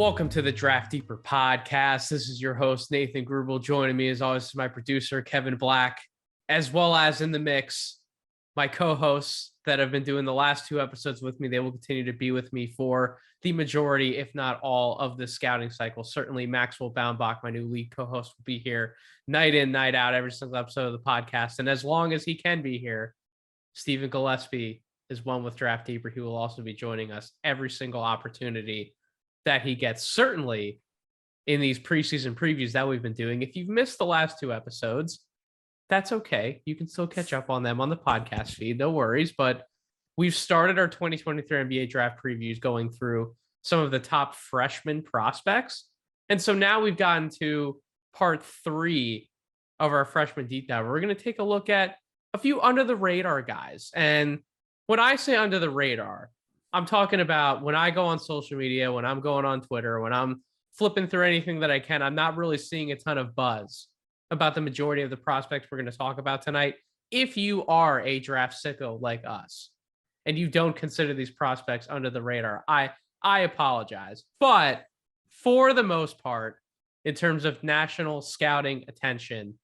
Welcome to the Draft Deeper podcast. This is your host, Nathan Grubel. Joining me, as always, is my producer, Kevin Black, as well as in the mix, my co-hosts that have been doing the last two episodes with me. They will continue to be with me for the majority, if not all, of the scouting cycle. Certainly, Maxwell Baumbach, my new lead co-host, will be here night in, night out, every single episode of the podcast. And as long as he can be here, Stephen Gillespie is one with Draft Deeper. He will also be joining us every single opportunity that he gets, certainly in these preseason previews that we've been doing. If you've missed the last two episodes, that's okay. You can still catch up on them on the podcast feed. No worries. But we've started our 2023 NBA draft previews going through some of the top freshman prospects. And so now we've gotten to part 3 of our freshman deep dive. We're going to take a look at a few under the radar guys. And when I say under the radar, I'm talking about when I go on social media, when I'm going on Twitter, when I'm flipping through anything that I can, I'm not really seeing a ton of buzz about the majority of the prospects we're going to talk about tonight. If you are a draft sicko like us and you don't consider these prospects under the radar, I apologize. But for the most part, in terms of national scouting attention,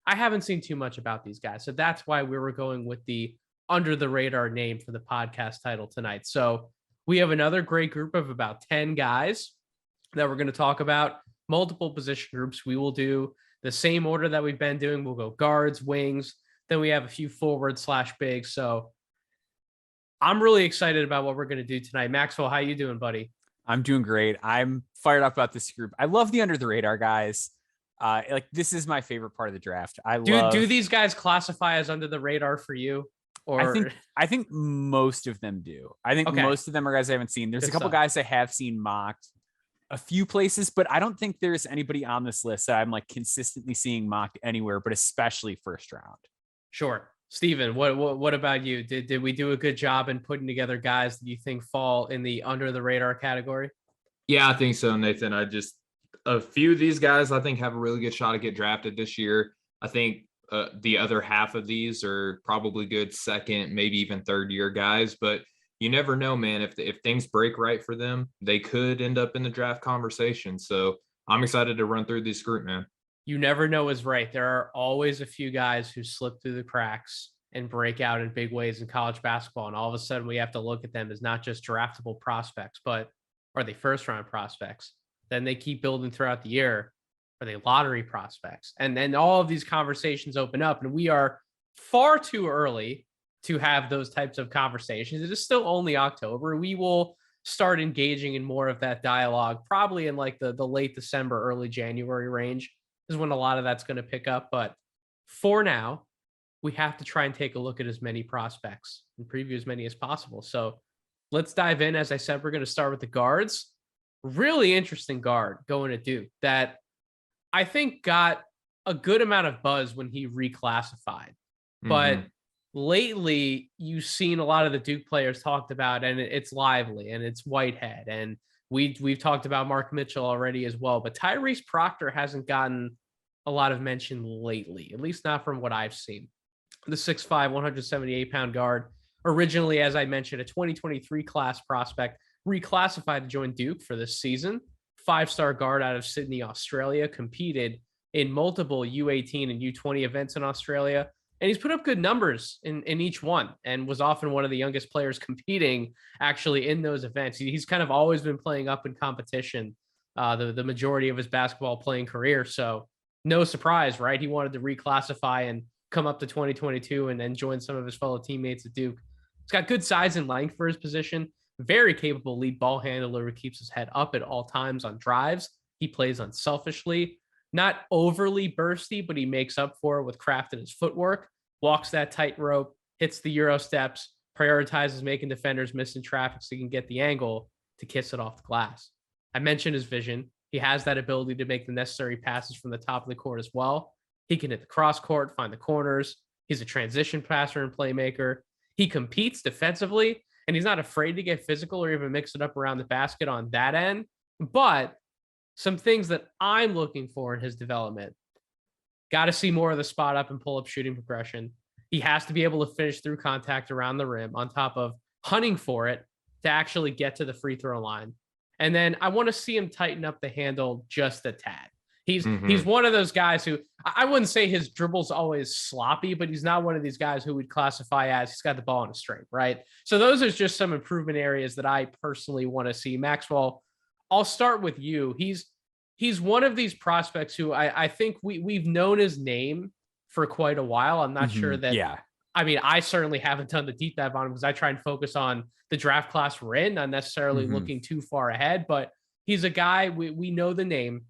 I haven't seen too much about these guys. So that's why we were going with the under the radar name for the podcast title tonight. So we have another great group of about 10 guys that we're going to talk about, multiple position groups. We will do the same order that we've been doing. We'll go guards, wings, then we have a few forward/bigs. So I'm really excited about what we're going to do tonight. Maxwell, how you doing, buddy? I'm doing great. I'm fired up about this group. I love the under the radar guys. This is my favorite part of the draft. Do these guys classify as under the radar for you? Or I think most of them do. I think most of them are guys I haven't seen. There's a couple guys I have seen mocked a few places, but I don't think there's anybody on this list that I'm like consistently seeing mocked anywhere, but especially first round. Sure. Steven, what about you? Did we do a good job in putting together guys that you think fall in the under the radar category? Yeah, I think so, Nathan. A few of these guys I think have a really good shot to get drafted this year. I think the other half of these are probably good second, maybe even third year guys, but you never know, man. If things break right for them, they could end up in the draft conversation. So I'm excited to run through this group, man. You never know is right. There are always a few guys who slip through the cracks and break out in big ways in college basketball. And all of a sudden we have to look at them as not just draftable prospects, but are they first round prospects? Then they keep building throughout the year. Are they lottery prospects? And then all of these conversations open up, and we are far too early to have those types of conversations. It is still only October. We will start engaging in more of that dialogue probably in like the late December, early January range is when a lot of that's going to pick up. But for now, we have to try and take a look at as many prospects and preview as many as possible. So let's dive in. As I said, we're going to start with the guards. Really interesting guard going to Duke that I think got a good amount of buzz when he reclassified. But lately, you've seen a lot of the Duke players talked about, and it's Lively and it's Whitehead. And we've talked about Mark Mitchell already as well. But Tyrese Proctor hasn't gotten a lot of mention lately, at least not from what I've seen. The 6'5", 178-pound guard, originally, as I mentioned, a 2023 class prospect, reclassified to join Duke for this season. 5-star guard out of Sydney, Australia, competed in multiple U18 and U20 events in Australia. And he's put up good numbers in each one and was often one of the youngest players competing actually in those events. He's kind of always been playing up in competition the majority of his basketball playing career. So no surprise, right? He wanted to reclassify and come up to 2022 and then join some of his fellow teammates at Duke. He's got good size and length for his position. Very capable lead ball handler who keeps his head up at all times on drives. He plays unselfishly, not overly bursty, but he makes up for it with craft in his footwork, walks that tightrope, hits the Euro steps, prioritizes making defenders miss in traffic so he can get the angle to kiss it off the glass. I mentioned his vision. He has that ability to make the necessary passes from the top of the court as well. He can hit the cross court, find the corners. He's a transition passer and playmaker. He competes defensively, and he's not afraid to get physical or even mix it up around the basket on that end. But some things that I'm looking for in his development, got to see more of the spot up and pull up shooting progression. He has to be able to finish through contact around the rim on top of hunting for it to actually get to the free throw line. And then I want to see him tighten up the handle just a tad. He's one of those guys who I wouldn't say his dribble's always sloppy, but he's not one of these guys who would classify as he's got the ball in a string, right? So those are just some improvement areas that I personally want to see. Maxwell, I'll start with you. He's one of these prospects who I think we've known his name for quite a while. I'm not sure that. Yeah. I mean, I certainly haven't done the deep dive on him because I try and focus on the draft class we're in, not necessarily looking too far ahead. But he's a guy we know the name.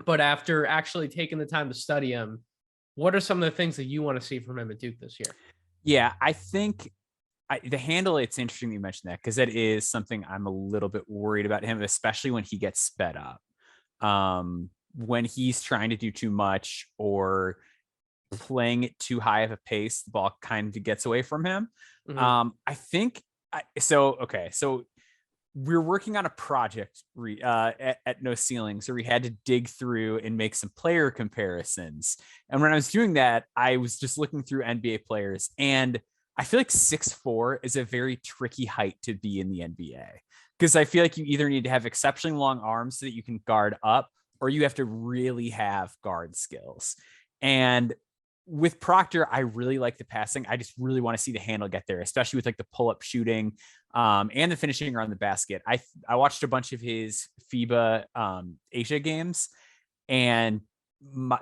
But after actually taking the time to study him, what are some of the things that you want to see from him at Duke this year? Yeah, I think the handle, it's interesting that you mentioned that because that is something I'm a little bit worried about him, especially when he gets sped up. When he's trying to do too much or playing it too high of a pace, the ball kind of gets away from him. I think so we're working on a project at No Ceiling, so we had to dig through and make some player comparisons. And when I was doing that, I was just looking through NBA players, and I feel like 6'4" is a very tricky height to be in the NBA, because I feel like you either need to have exceptionally long arms so that you can guard up, or you have to really have guard skills. And with Proctor, I really like the passing. I just really want to see the handle get there, especially with like the pull-up shooting and the finishing around the basket. I watched a bunch of his FIBA Asia games and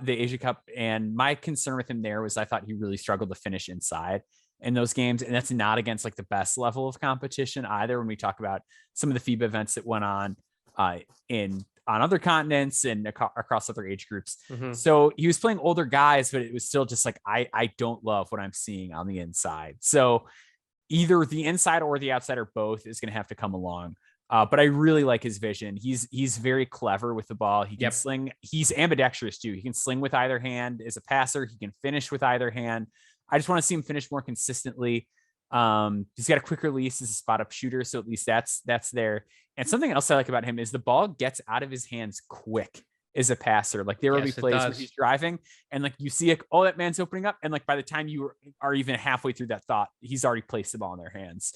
the Asia Cup, and my concern with him there was I thought he really struggled to finish inside in those games, and that's not against like the best level of competition either. When we talk about some of the FIBA events that went on on other continents and across other age groups. So he was playing older guys, but it was still just like, I don't love what I'm seeing on the inside. So either the inside or the outside or both is going to have to come along. But I really like his vision. He's very clever with the ball. He can sling. He's ambidextrous too. He can sling with either hand as a passer. He can finish with either hand. I just want to see him finish more consistently. He's got a quick release as a spot up shooter, so at least that's there. And something else I like about him is the ball gets out of his hands quick as a passer. Like there will be plays where he's driving and like you see like, oh, that man's opening up, and like by the time you are even halfway through that thought, he's already placed the ball in their hands.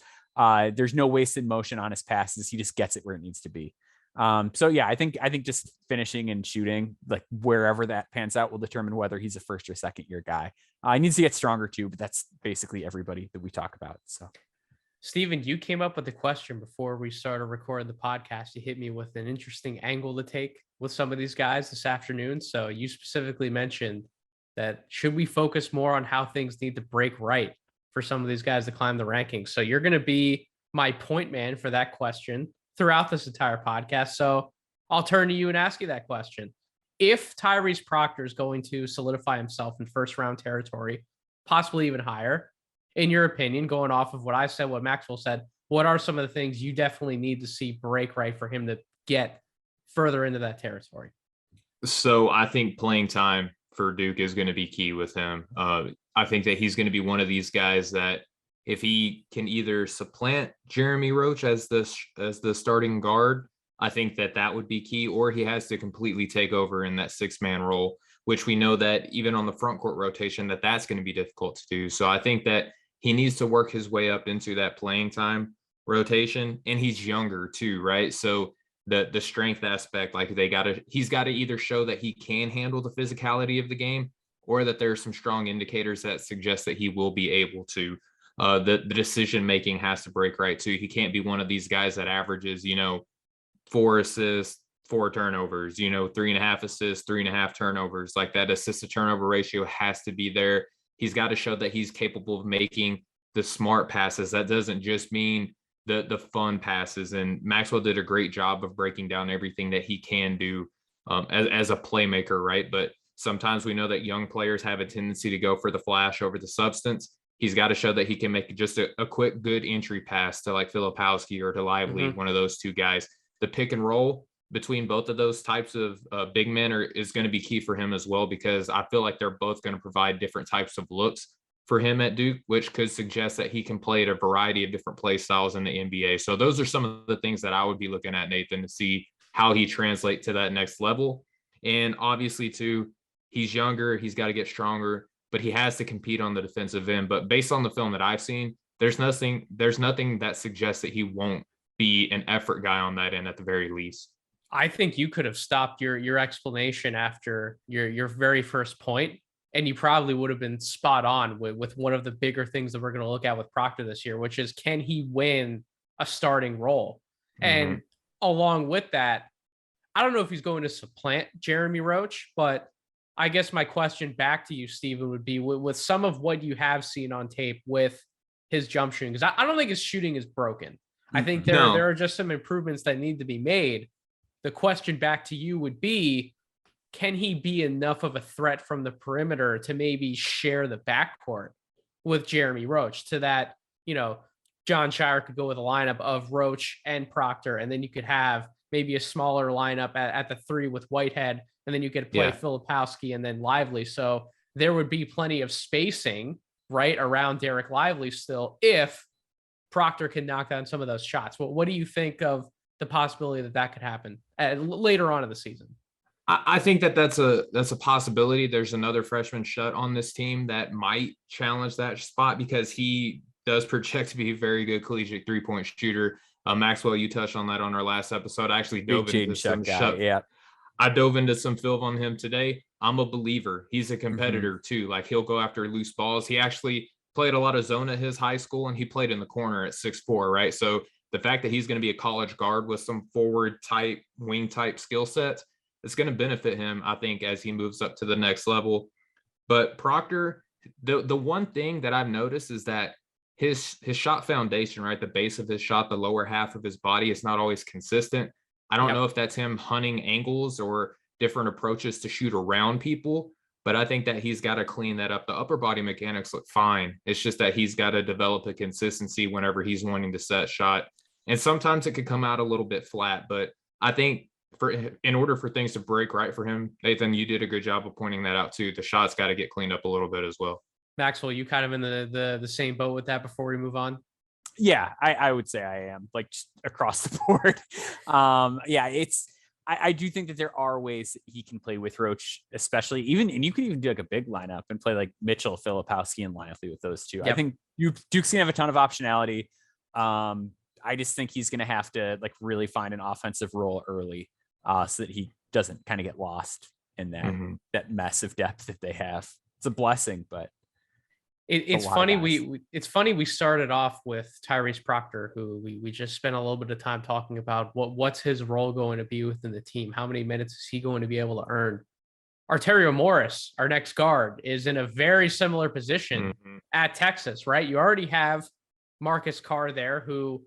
There's no wasted motion on his passes. He just gets it where it needs to be. So yeah, I think just finishing and shooting, like wherever that pans out, will determine whether he's a first or second year guy. He needs to get stronger too, but that's basically everybody that we talk about. So, Steven, you came up with the question before we started recording the podcast. You hit me with an interesting angle to take with some of these guys this afternoon. So you specifically mentioned that should we focus more on how things need to break right for some of these guys to climb the rankings? So you're going to be my point man for that question throughout this entire podcast. So I'll turn to you and ask you that question. If Tyrese Proctor is going to solidify himself in first round territory, possibly even higher, in your opinion, going off of what I said, what Maxwell said, what are some of the things you definitely need to see break right for him to get further into that territory? So I think playing time for Duke is going to be key with him. I think that he's going to be one of these guys that if he can either supplant Jeremy Roach as the starting guard, I think that would be key, or he has to completely take over in that 6-man role, which we know that even on the front court rotation, that's going to be difficult to do. So I think that he needs to work his way up into that playing time rotation, and he's younger too, right? So the strength aspect, like he's got to either show that he can handle the physicality of the game, or that there's some strong indicators that suggest that he will be able to. The decision making has to break right too. He can't be one of these guys that averages, 4 assists, 4 turnovers, 3.5 assists, 3.5 turnovers. Like that assist to turnover ratio has to be there. He's got to show that he's capable of making the smart passes. That doesn't just mean the fun passes. And Maxwell did a great job of breaking down everything that he can do as a playmaker, right? But sometimes we know that young players have a tendency to go for the flash over the substance. He's got to show that he can make just a quick, good entry pass to like Filipowski or to Lively, one of those two guys. The pick and roll between both of those types of big men is going to be key for him as well, because I feel like they're both going to provide different types of looks for him at Duke, which could suggest that he can play at a variety of different play styles in the NBA. So those are some of the things that I would be looking at, Nathan, to see how he translates to that next level. And obviously too, he's younger, he's got to get stronger, but he has to compete on the defensive end. But based on the film that I've seen, there's nothing that suggests that he won't be an effort guy on that end at the very least. I think you could have stopped your explanation after your very first point, and you probably would have been spot on with one of the bigger things that we're going to look at with Proctor this year, which is, can he win a starting role? And along with that, I don't know if he's going to supplant Jeremy Roach, but I guess my question back to you, Steven, would be with some of what you have seen on tape with his jump shooting, because I don't think his shooting is broken. I think there are just some improvements that need to be made. The question back to you would be, can he be enough of a threat from the perimeter to maybe share the backcourt with Jeremy Roach, to that, John Shire could go with a lineup of Roach and Proctor, and then you could have maybe a smaller lineup at the 3 with Whitehead, and then you could play Filipowski and then Lively. So there would be plenty of spacing right around Derek Lively still, if Proctor can knock down some of those shots. What do you think of the possibility that could happen later on in the season? I think that's a possibility. There's another freshman shut on this team that might challenge that spot, because he does project to be a very good collegiate 3-point shooter. Maxwell, you touched on that on our last episode. I actually dove into some shut. Yeah, I dove into some film on him today. I'm a believer. He's a competitor too. Like, he'll go after loose balls. He actually played a lot of zone at his high school, and he played in the corner at 6'4", right? So the fact that he's going to be a college guard with some forward type, wing type skill sets, it's going to benefit him, I think, as he moves up to the next level. But Proctor, the one thing that I've noticed is that his shot foundation, right, the base of his shot, the lower half of his body, is not always consistent. I don't know if that's him hunting angles or different approaches to shoot around people, but I think that he's got to clean that up. The upper body mechanics look fine. It's just that he's got to develop a consistency whenever he's wanting to set shot. And sometimes it could come out a little bit flat, but I think in order for things to break right for him, Nathan, you did a good job of pointing that out too. The shot's got to get cleaned up a little bit as well. Maxwell, you kind of in the same boat with that before we move on? Yeah, I would say I am, like, just across the board. I do think that there are ways that he can play with Roach, especially and you could even do like a big lineup and play like Mitchell, Filipowski, and Lively with those two. Yep. I think Duke's gonna have a ton of optionality. I just think he's gonna have to like really find an offensive role early, so that he doesn't kind of get lost in that mess of depth that they have. It's a blessing, but it's funny. It's funny we started off with Tyrese Proctor, who we just spent a little bit of time talking about what's his role going to be within the team. How many minutes is he going to be able to earn? Arterio Morris, our next guard, is in a very similar position at Texas, right? You already have Marcus Carr there, who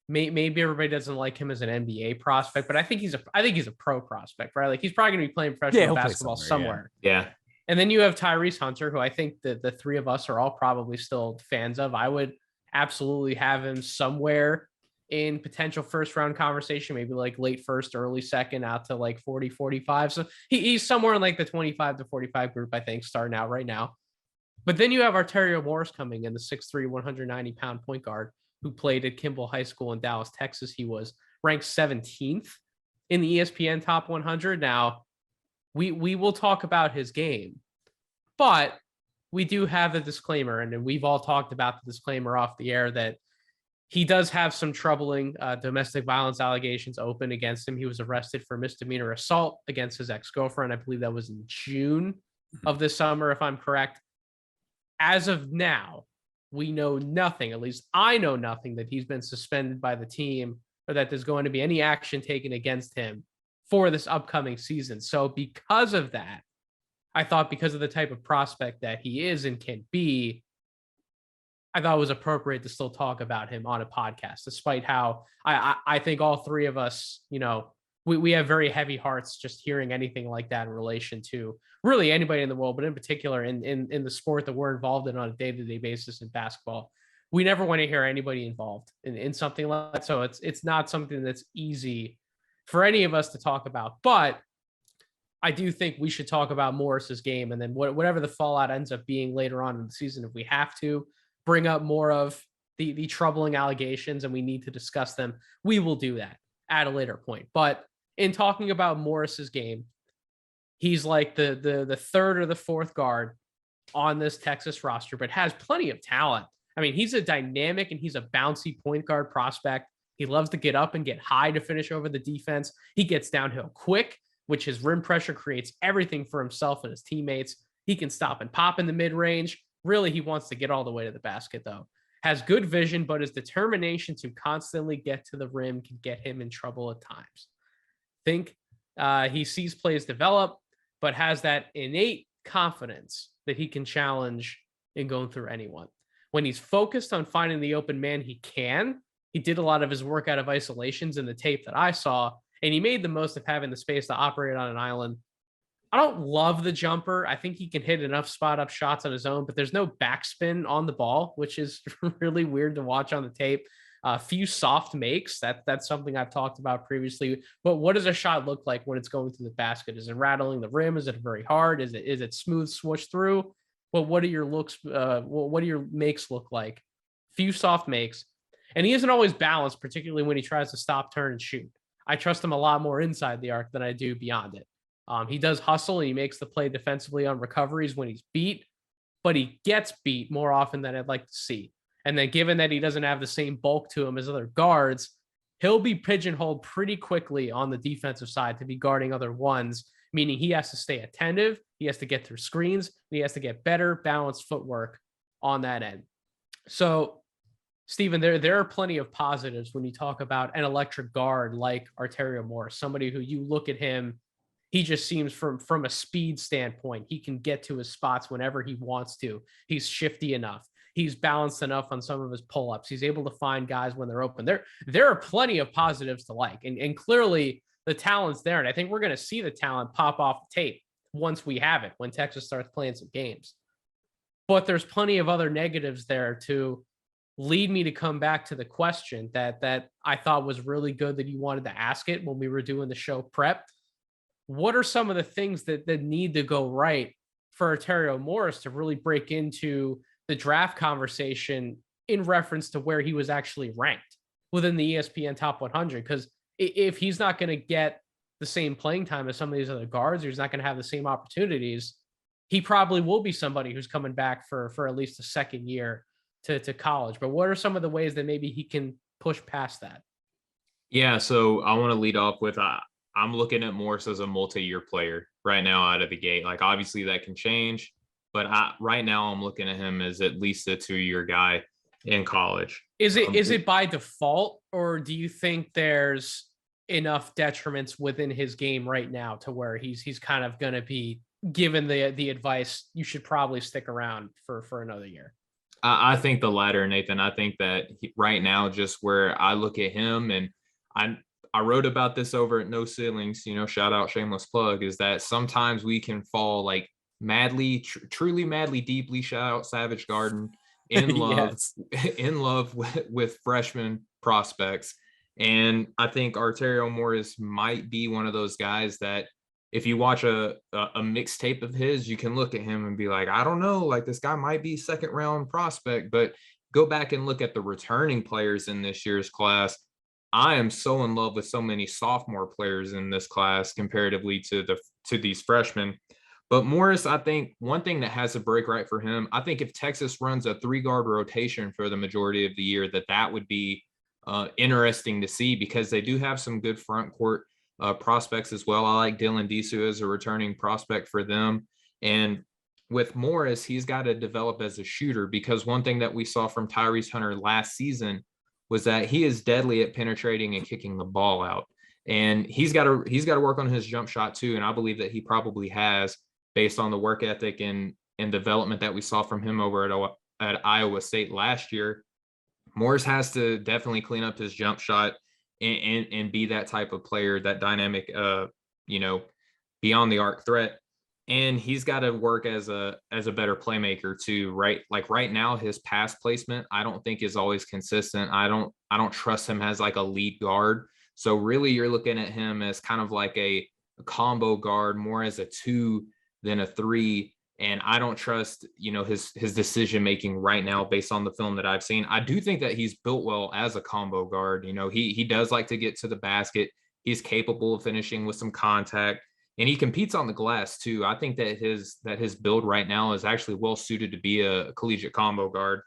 maybe everybody doesn't like him as an NBA prospect, but I think he's a pro prospect, right? Like, he's probably going to be playing professional basketball somewhere. Yeah. And then you have Tyrese Hunter, who I think that the three of us are all probably still fans of. I would absolutely have him somewhere in potential first round conversation, maybe like late first, early second, out to like 40, 45. So he's somewhere in like the 25 to 45 group, I think, starting out right now. But then you have Arterio Morris coming in, the 6'3", 190-pound point guard who played at Kimball High School in Dallas, Texas. He was ranked 17th in the ESPN Top 100. Now, we will talk about his game, but we do have a disclaimer, and we've all talked about the disclaimer off the air, that he does have some troubling domestic violence allegations open against him. He was arrested for misdemeanor assault against his ex-girlfriend. I believe that was in June of this summer, if I'm correct. As of now, we know nothing, at least I know nothing, that he's been suspended by the team or that there's going to be any action taken against him for this upcoming season. So because of that, I thought, because of the type of prospect that he is and can be, I thought it was appropriate to still talk about him on a podcast, despite how I think all three of us, we have very heavy hearts just hearing anything like that in relation to really anybody in the world, but in particular in the sport that we're involved in on a day-to-day basis in basketball. We never want to hear anybody involved in something like that. So it's not something that's easy for any of us to talk about, but I do think we should talk about Morris's game, and then whatever the fallout ends up being later on in the season, if we have to bring up more of the troubling allegations and we need to discuss them, we will do that at a later point. But in talking about Morris's game, he's like the third or the fourth guard on this Texas roster, but has plenty of talent. I mean, he's a dynamic and he's a bouncy point guard prospect. He loves to get up and get high to finish over the defense. He gets downhill quick, which his rim pressure creates everything for himself and his teammates. He can stop and pop in the mid-range. Really, he wants to get all the way to the basket, though. Has good vision, but his determination to constantly get to the rim can get him in trouble at times. Think he sees plays develop, but has that innate confidence that he can challenge in going through anyone. When he's focused on finding the open man, he can. He did a lot of his work out of isolations in the tape that I saw, and he made the most of having the space to operate on an island. I don't love the jumper. I think he can hit enough spot up shots on his own, but there's no backspin on the ball, which is really weird to watch on the tape. A few soft makes. That's something I've talked about previously. But what does a shot look like when it's going through the basket? Is it rattling the rim? Is it very hard? Is it smooth swoosh through? Well, what do your looks? What do your makes look like? Few soft makes, and he isn't always balanced, particularly when he tries to stop, turn, and shoot. I trust him a lot more inside the arc than I do beyond it. He does hustle and he makes the play defensively on recoveries when he's beat, but he gets beat more often than I'd like to see. And then given that he doesn't have the same bulk to him as other guards, he'll be pigeonholed pretty quickly on the defensive side to be guarding other ones, meaning he has to stay attentive, he has to get through screens, and he has to get better balanced footwork on that end. So, Stephen, there are plenty of positives when you talk about an electric guard like Arterio Morris, somebody who you look at him, he just seems from a speed standpoint, he can get to his spots whenever he wants to. He's shifty enough. He's balanced enough on some of his pull-ups. He's able to find guys when they're open. There are plenty of positives to like. And clearly the talent's there. And I think we're going to see the talent pop off the tape once we have it, when Texas starts playing some games. But there's plenty of other negatives there to lead me to come back to the question that I thought was really good that you wanted to ask it when we were doing the show prep. What are some of the things that need to go right for Arterio Morris to really break into the draft conversation in reference to where he was actually ranked within the ESPN top 100? Because if he's not going to get the same playing time as some of these other guards, or he's not going to have the same opportunities, he probably will be somebody who's coming back for at least a second year to college. But what are some of the ways that maybe he can push past that? Yeah, so I want to lead off with I'm looking at Morris as a multi-year player right now out of the gate. Like, obviously that can change, but right now I'm looking at him as at least a 2-year guy in college. Is it by default, or do you think there's enough detriments within his game right now to where he's kind of going to be given the advice you should probably stick around for another year? I think the latter, Nathan. I think that right now, just where I look at him, and I wrote about this over at No Ceilings, shout out, shameless plug, is that sometimes we can fall like madly, truly madly, deeply, shout out Savage Garden, in love, in love with freshman prospects. And I think Arterio Morris might be one of those guys that if you watch a mixtape of his, you can look at him and be like, I don't know, like this guy might be second round prospect, but go back and look at the returning players in this year's class. I am so in love with so many sophomore players in this class comparatively to these freshmen. But Morris, I think one thing that has to break right for him, I think if Texas runs a 3-guard rotation for the majority of the year, that would be interesting to see, because they do have some good front court prospects as well. I like Dylan Disu as a returning prospect for them. And with Morris, he's got to develop as a shooter, because one thing that we saw from Tyrese Hunter last season was that he is deadly at penetrating and kicking the ball out. And he's got to work on his jump shot too. And I believe that he probably has, based on the work ethic and development that we saw from him over at Iowa State last year. Morris has to definitely clean up his jump shot and be that type of player, that dynamic, beyond the arc threat. And he's got to work as a better playmaker too, right? Like right now, his pass placement, I don't think is always consistent. I don't trust him as like a lead guard. So really you're looking at him as kind of like a combo guard, more as a 2 than a 3. And I don't trust, his decision-making right now based on the film that I've seen. I do think that he's built well as a combo guard. He does like to get to the basket. He's capable of finishing with some contact, and he competes on the glass too. I think that his build right now is actually well suited to be a collegiate combo guard.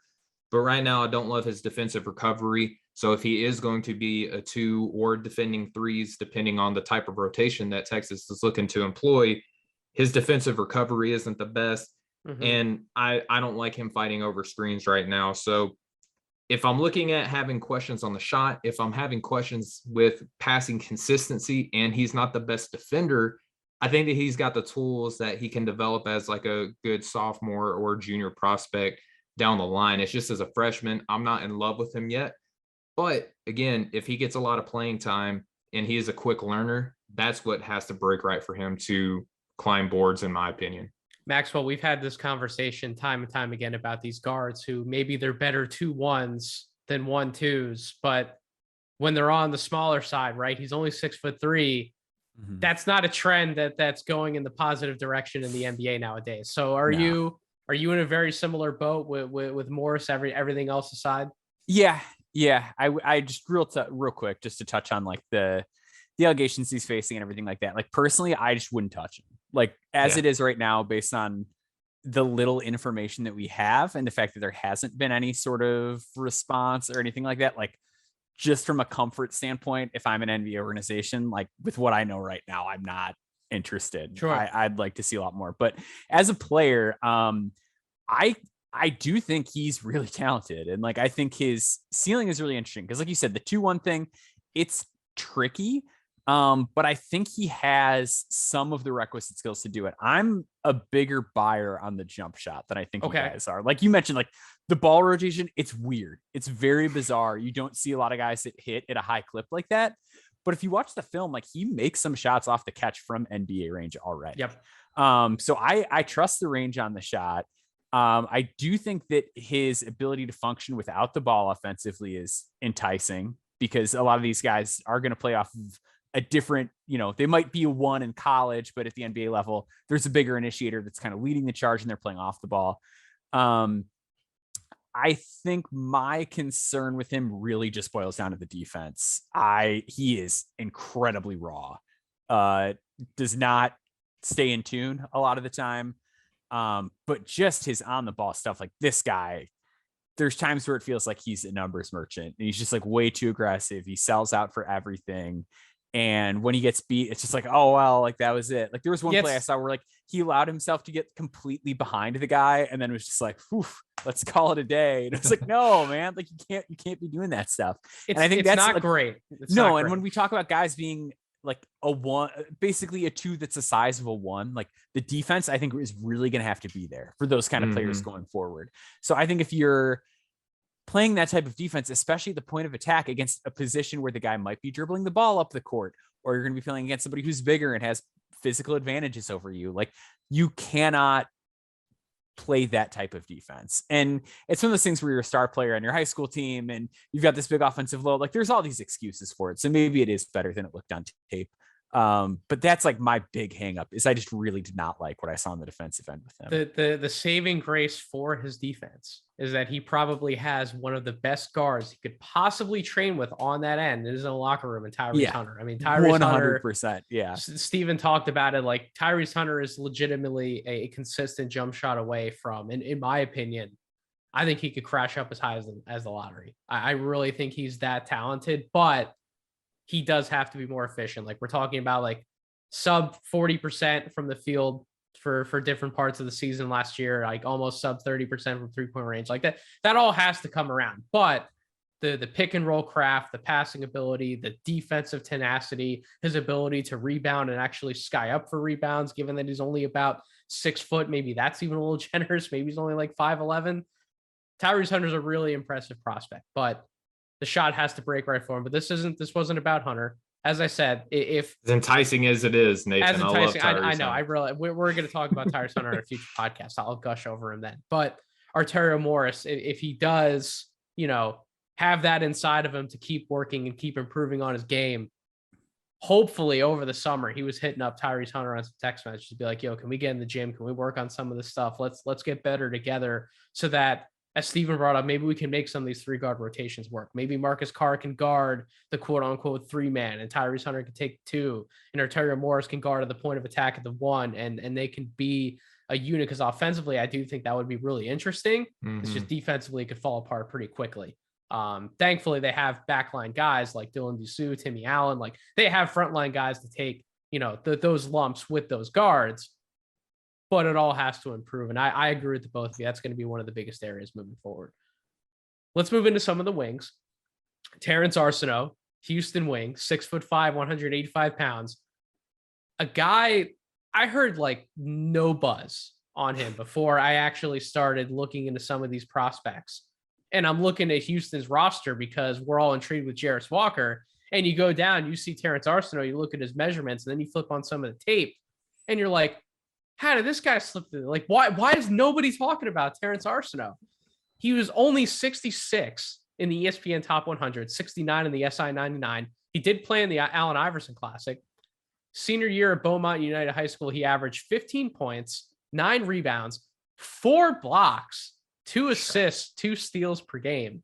But right now, I don't love his defensive recovery. So if he is going to be a 2 or defending 3s, depending on the type of rotation that Texas is looking to employ, his defensive recovery isn't the best. And I don't like him fighting over screens right now. So if I'm looking at having questions on the shot, if I'm having questions with passing consistency and he's not the best defender, I think that he's got the tools that he can develop as like a good sophomore or junior prospect down the line. It's just as a freshman, I'm not in love with him yet. But again, if he gets a lot of playing time and he is a quick learner, that's what has to break right for him to climb boards, in my opinion. Maxwell, we've had this conversation time and time again about these guards who maybe they're better 2-1s than 1-2s, but when they're on the smaller side, right? He's only 6'3". That's not a trend that's going in the positive direction in the NBA nowadays. So are you in a very similar boat with Morris, everything else aside? Yeah. I just real quick, just to touch on like the allegations he's facing and everything like that. Like personally, I just wouldn't touch him. Like as it is right now, based on the little information that we have and the fact that there hasn't been any sort of response or anything like that. Like just from a comfort standpoint, if I'm an NBA organization, like with what I know right now, I'm not interested. Sure. I'd like to see a lot more. But as a player, I do think he's really talented. And like, I think his ceiling is really interesting. Cause like you said, the 2-1 thing, it's tricky. But I think he has some of the requisite skills to do it. I'm a bigger buyer on the jump shot than I think you guys are. Like you mentioned, like the ball rotation, it's weird. It's very bizarre. You don't see a lot of guys that hit at a high clip like that. But if you watch the film, like he makes some shots off the catch from NBA range already. Yep. So I trust the range on the shot. I do think that his ability to function without the ball offensively is enticing because a lot of these guys are going to play off of a different, they might be a 1 in college, but at the NBA level, there's a bigger initiator that's kind of leading the charge and they're playing off the ball. I think my concern with him really just boils down to the defense. He is incredibly raw, does not stay in tune a lot of the time. But just his on the ball stuff, like this guy, there's times where it feels like he's a numbers merchant and he's just like way too aggressive. He sells out for everything. And when he gets beat, it's just like, oh, well, like that was it. Like there was one play I saw where like he allowed himself to get completely behind the guy and then it was just like, let's call it a day. And it's like, no, man, like you can't be doing that stuff. And I think that's not like, great. And when we talk about guys being like a 1, basically a 2 that's the size of a 1, like the defense, I think is really going to have to be there for those kind of players going forward. So I think if you're playing that type of defense, especially at the point of attack against a position where the guy might be dribbling the ball up the court, or you're going to be playing against somebody who's bigger and has physical advantages over you, like you cannot play that type of defense. And it's one of those things where you're a star player on your high school team and you've got this big offensive load. Like there's all these excuses for it. So maybe it is better than it looked on tape. But that's like my big hang up is I just really did not like what I saw on the defensive end with him. The saving grace for his defense is that he probably has one of the best guards he could possibly train with on that end. It is in a locker room and Tyrese Hunter. I mean, Tyrese 100%. Hunter, yeah. Steven talked about it. Like Tyrese Hunter is legitimately a consistent jump shot away from, and in my opinion, I think he could crash up as high as the lottery. I really think he's that talented, but he does have to be more efficient. Like we're talking about like sub 40% from the field for different parts of the season last year, like almost sub 30% from 3-point range. Like that all has to come around. But the pick and roll craft, the passing ability, the defensive tenacity, his ability to rebound and actually sky up for rebounds, given that he's only about 6 foot, maybe that's even a little generous. Maybe he's only like 5'11". Tyrese Hunter's a really impressive prospect, but the shot has to break right for him. But this wasn't about Hunter. As I said, if as enticing as it is, Nathan, as enticing, I know. I really we're going to talk about Tyrese Hunter in a future podcast. I'll gush over him then. But Arterio Morris, if he does, have that inside of him to keep working and keep improving on his game, hopefully over the summer he was hitting up Tyrese Hunter on some text messages to be like, "Yo, can we get in the gym? Can we work on some of this stuff? Let's get better together so that." As Steven brought up, maybe we can make some of these 3-guard rotations work. Maybe Marcus Carr can guard the quote-unquote 3-man, and Tyrese Hunter can take 2, and Arterio Morris can guard at the point of attack at the 1, and they can be a unit. Because offensively, I do think that would be really interesting. It's just defensively, it could fall apart pretty quickly. Thankfully, they have backline guys like Dylan Dussu, Timmy Allen. Like they have frontline guys to take, those lumps with those guards. But it all has to improve. And I agree with the both of you. That's going to be one of the biggest areas moving forward. Let's move into some of the wings. Terrence Arsenault, Houston wing, 6'5", 185 pounds. A guy, I heard like no buzz on him before I actually started looking into some of these prospects. And I'm looking at Houston's roster because we're all intrigued with Jarris Walker. And you go down, you see Terrence Arsenault, you look at his measurements, and then you flip on some of the tape, and you're like, how did this guy slip through? Like, why is nobody talking about Terrence Arsenault? He was only 66 in the ESPN Top 100, 69 in the SI 99. He did play in the Allen Iverson Classic. Senior year at Beaumont United High School, he averaged 15 points, 9 rebounds, 4 blocks, 2 assists, 2 steals per game.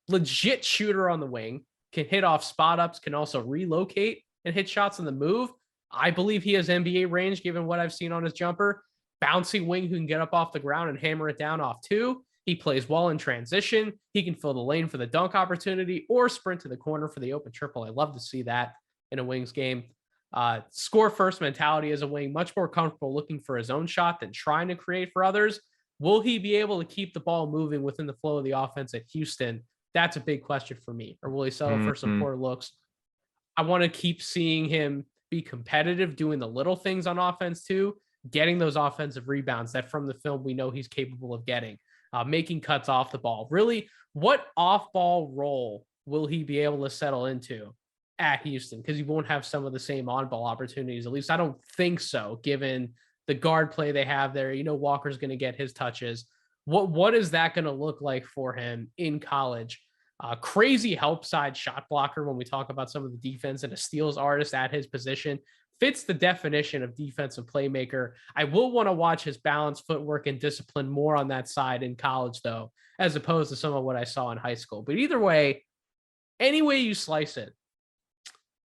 Legit shooter on the wing, can hit off spot ups, can also relocate and hit shots on the move. I believe he has NBA range given what I've seen on his jumper. Bouncy wing who can get up off the ground and hammer it down off 2. He plays well in transition. He can fill the lane for the dunk opportunity or sprint to the corner for the open triple. I love to see that in a wings game. Score first mentality as a wing, much more comfortable looking for his own shot than trying to create for others. Will he be able to keep the ball moving within the flow of the offense at Houston? That's a big question for me. Or will he settle for some poor looks? I want to keep seeing him be competitive, doing the little things on offense too, getting those offensive rebounds that from the film we know he's capable of getting, making cuts off the ball. Really, what off-ball role will he be able to settle into at Houston? Because he won't have some of the same on-ball opportunities. At least I don't think so, given the guard play they have there. Walker's going to get his touches. What is that going to look like for him in college? Crazy help side shot blocker when we talk about some of the defense, and a steals artist at his position. Fits the definition of defensive playmaker. I will want to watch his balance, footwork, and discipline more on that side in college, though, as opposed to some of what I saw in high school. But either way, any way you slice it,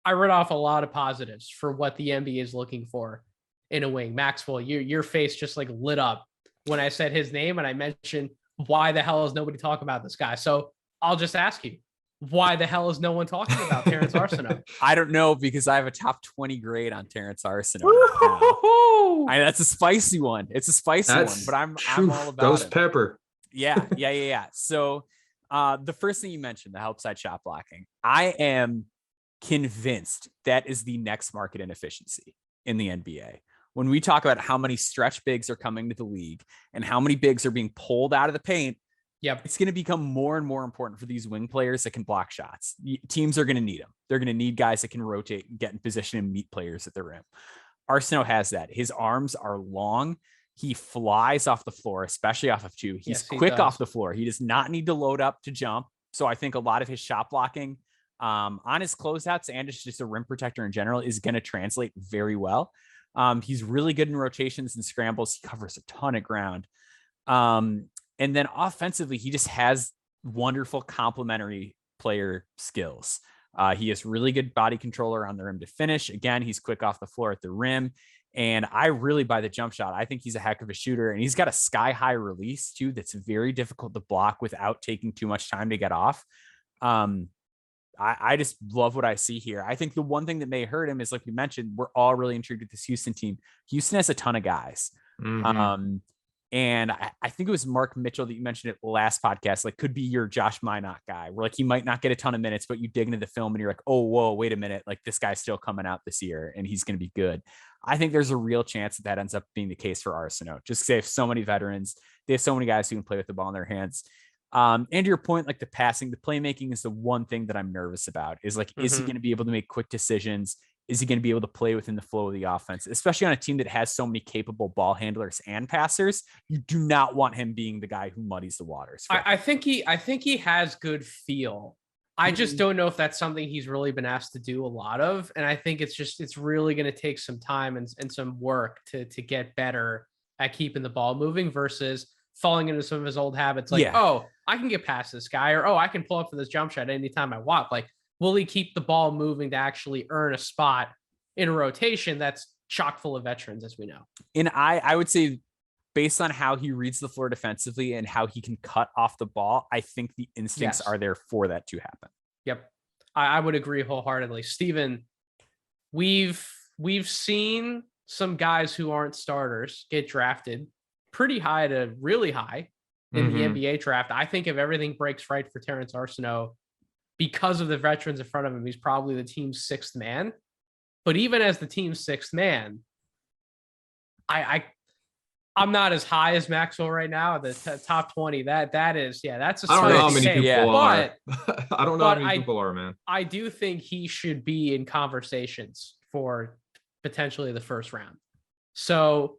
I read off a lot of positives for what the NBA is looking for in a wing. Maxwell, your face just like lit up when I said his name and I mentioned why the hell is nobody talking about this guy. So I'll just ask you, why the hell is no one talking about Terrence Arsenault? I don't know, because I have a top 20 grade on Terrence Arsenault. Right now. That's a spicy one. It's a spicy one, but I'm all about Ghost it. pepper. Yeah. So the first thing you mentioned, the help side shot blocking, I am convinced that is the next market inefficiency in the NBA. When we talk about how many stretch bigs are coming to the league and how many bigs are being pulled out of the paint, it's going to become more and more important for these wing players that can block shots. Teams are going to need them. They're going to need guys that can rotate and get in position and meet players at the rim. Arsenault has that. His arms are long. He flies off the floor, especially off of 2. He's quick off the floor. He does not need to load up to jump. So I think a lot of his shot blocking on his closeouts and just a rim protector in general is going to translate very well. He's really good in rotations and scrambles. He covers a ton of ground. And then offensively, he just has wonderful complementary player skills. He has really good body control around the rim to finish. Again, he's quick off the floor at the rim. And I really buy the jump shot. I think he's a heck of a shooter. And he's got a sky high release too that's very difficult to block without taking too much time to get off. I just love what I see here. I think the one thing that may hurt him is, like we mentioned, we're all really intrigued with this Houston team. Houston has a ton of guys. And I think it was Mark Mitchell that you mentioned it last podcast, like could be your Josh Minot guy, where like he might not get a ton of minutes, but you dig into the film and you're like, oh, whoa, wait a minute. Like this guy's still coming out this year and he's going to be good. I think there's a real chance that ends up being the case for Arsenault, just because they have so many veterans. They have so many guys who can play with the ball in their hands. And to your point, like the passing, the playmaking is the one thing that I'm nervous about is like, is he going to be able to make quick decisions? Is he going to be able to play within the flow of the offense, especially on a team that has so many capable ball handlers and passers? You do not want him being the guy who muddies the waters. I think he has good feel. I just don't know if that's something he's really been asked to do a lot of. And I think it's really going to take some time and some work to get better at keeping the ball moving versus falling into some of his old habits. Like, oh, I can get past this guy, or, oh, I can pull up for this jump shot anytime I want. Like, will he keep the ball moving to actually earn a spot in a rotation that's chock full of veterans, as we know? And I would say based on how he reads the floor defensively and how he can cut off the ball, I think the instincts are there for that to happen. Yep. I would agree wholeheartedly. Steven, we've seen some guys who aren't starters get drafted pretty high to really high in the NBA draft. I think if everything breaks right for Terrence Arsenault, because of the veterans in front of him, he's probably the team's sixth man. But even as the team's sixth man, I'm not as high as Maxwell right now. The top 20, that is, that's a I don't know how many take. people are. But I don't know how many people are, man. I do think he should be in conversations for potentially the first round. So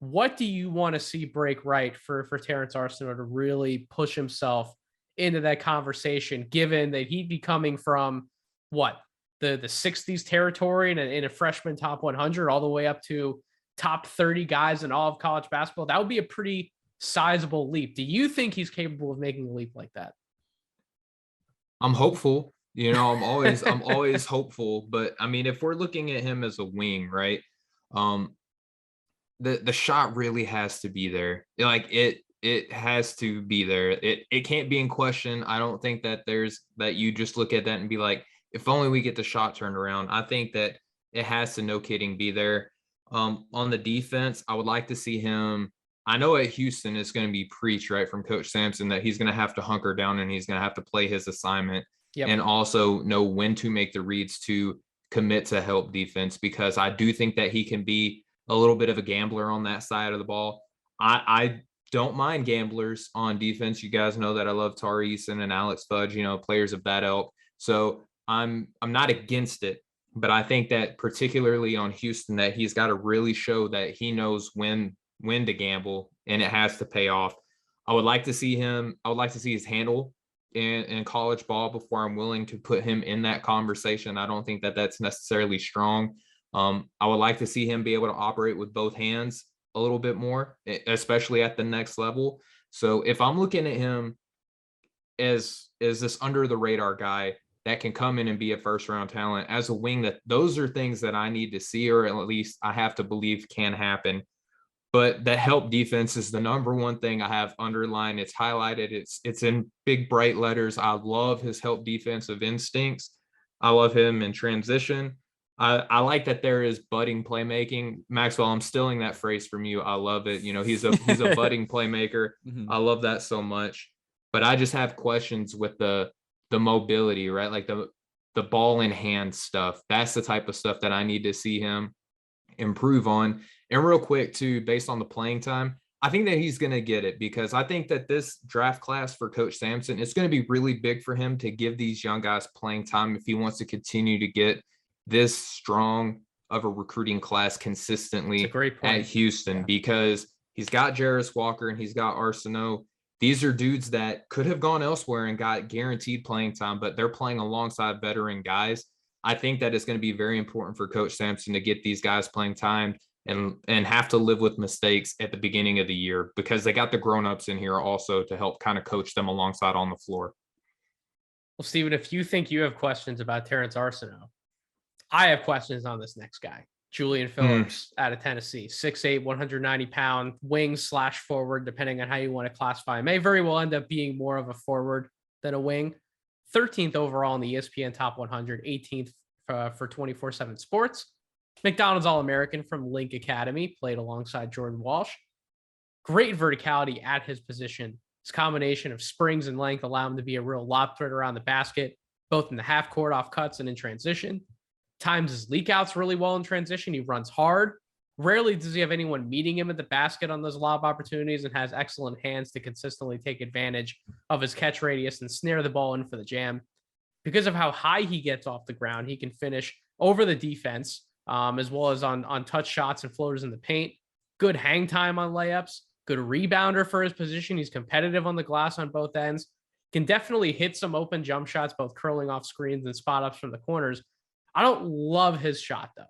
what do you want to see break right for Terrence Arsenault to really push himself into that conversation, given that he'd be coming from what, the 60s territory in a freshman top 100 all the way up to top 30 guys in all of college basketball? That would be a pretty sizable leap. Do you think he's capable of making a leap like that? I'm hopeful. I'm always hopeful. But I mean, if we're looking at him as a wing, right? The shot really has to be there. Like it has to be there. It can't be in question. I don't think that you just look at that and be like, if only we get the shot turned around. I think that it has to, no kidding, be there. On the defense, I would like to see him. I know at Houston it's going to be preached, right, from Coach Sampson, that he's going to have to hunker down and he's going to have to play his assignment and also know when to make the reads to commit to help defense, because I do think that he can be a little bit of a gambler on that side of the ball. I don't mind gamblers on defense. You guys know that I love Tyrese and Alex Fudge, players of that ilk. So I'm not against it. But I think that particularly on Houston, that he's got to really show that he knows when to gamble, and it has to pay off. I would like to see his handle in college ball before I'm willing to put him in that conversation. I don't think that that's necessarily strong. I would like to see him be able to operate with both hands a little bit more, especially at the next level. So if I'm looking at him as this under the radar guy that can come in and be a first round talent as a wing, those are things that I need to see, or at least I have to believe can happen. But the help defense is the number one thing I have underlined. It's highlighted. It's in big bright letters. I love his help defensive instincts. I love him in transition. I like that there is budding playmaking. Maxwell, I'm stealing that phrase from you. I love it. He's a budding playmaker. I love that so much. But I just have questions with the mobility, right? Like the ball in hand stuff. That's the type of stuff that I need to see him improve on. And real quick too, based on the playing time, I think that he's going to get it, because I think that this draft class for Coach Sampson, it's going to be really big for him to give these young guys playing time if he wants to continue to get this strong of a recruiting class consistently at Houston, because he's got Jarris Walker and he's got Arsenault. These are dudes that could have gone elsewhere and got guaranteed playing time, but they're playing alongside veteran guys. I think that it's going to be very important for Coach Sampson to get these guys playing time and have to live with mistakes at the beginning of the year, because they got the grown-ups in here also to help kind of coach them alongside on the floor. Well, Steven, if you think you have questions about Terrence Arsenault, I have questions on this next guy. Julian Phillips out of Tennessee, 6'8", 190-pound wing/forward, depending on how you want to classify him. May very well end up being more of a forward than a wing. 13th overall in the ESPN Top 100, 18th for 24/7 Sports. McDonald's All-American from Link Academy, played alongside Jordan Walsh. Great verticality at his position. His combination of springs and length allow him to be a real lob threat around the basket, both in the half court off cuts and in transition. Times his leak outs really well in transition. He runs hard. Rarely does he have anyone meeting him at the basket on those lob opportunities, and has excellent hands to consistently take advantage of his catch radius and snare the ball in for the jam. Because of how high he gets off the ground, he can finish over the defense, as well as on touch shots and floaters in the paint. Good hang time on layups. Good rebounder for his position. He's competitive on the glass on both ends. Can definitely hit some open jump shots, both curling off screens and spot ups from the corners. I don't love his shot, though.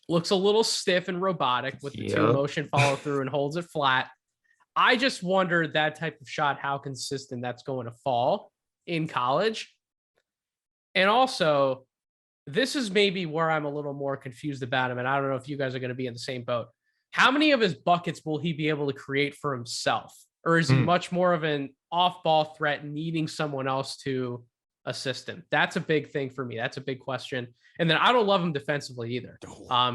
Looks a little stiff and robotic with the two motion follow through and holds it flat. I just wonder that type of shot, how consistent that's going to fall in college. And also, this is maybe where I'm a little more confused about him, and I don't know if you guys are going to be in the same boat. how many of his buckets will he be able to create for himself? Or is he much more of an off-ball threat needing someone else to assist him? That's a big thing for me. That's a big question. And then I don't love him defensively either.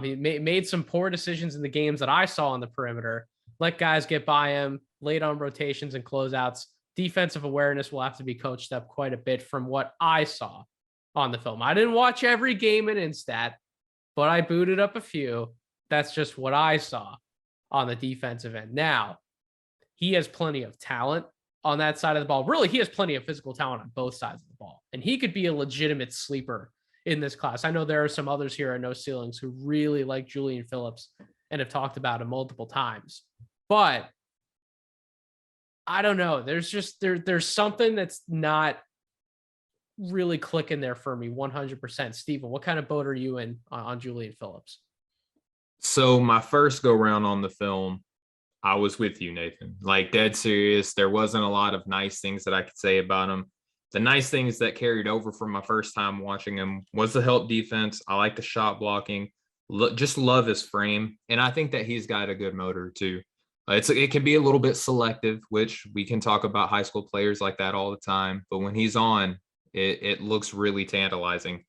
He made some poor decisions in the games that I saw on the perimeter. Let guys get by him, late on rotations and closeouts. Defensive awareness will have to be coached up quite a bit from what I saw on the film. I didn't watch every game in Instat, but I booted up a few. That's just what I saw on the defensive end. Now, he has plenty of talent on that side of the ball. Really, he has plenty of physical talent on both sides of the ball. And he could be a legitimate sleeper in this class. I know there are some others here at No Ceilings who really like Julian Phillips and have talked about him multiple times. But I don't know. There's just there's something that's not really clicking there for me 100%. Steven, what kind of boat are you in on Julian Phillips? So my first go round on the film, I was with you, Nathan. Like, dead serious. There wasn't a lot of nice things that I could say about him. The nice things that carried over from my first time watching him was the help defense. I like the shot blocking. Just love his frame. And I think that he's got a good motor too. It can be a little bit selective, which we can talk about high school players like that all the time. But when he's on, it looks really tantalizing.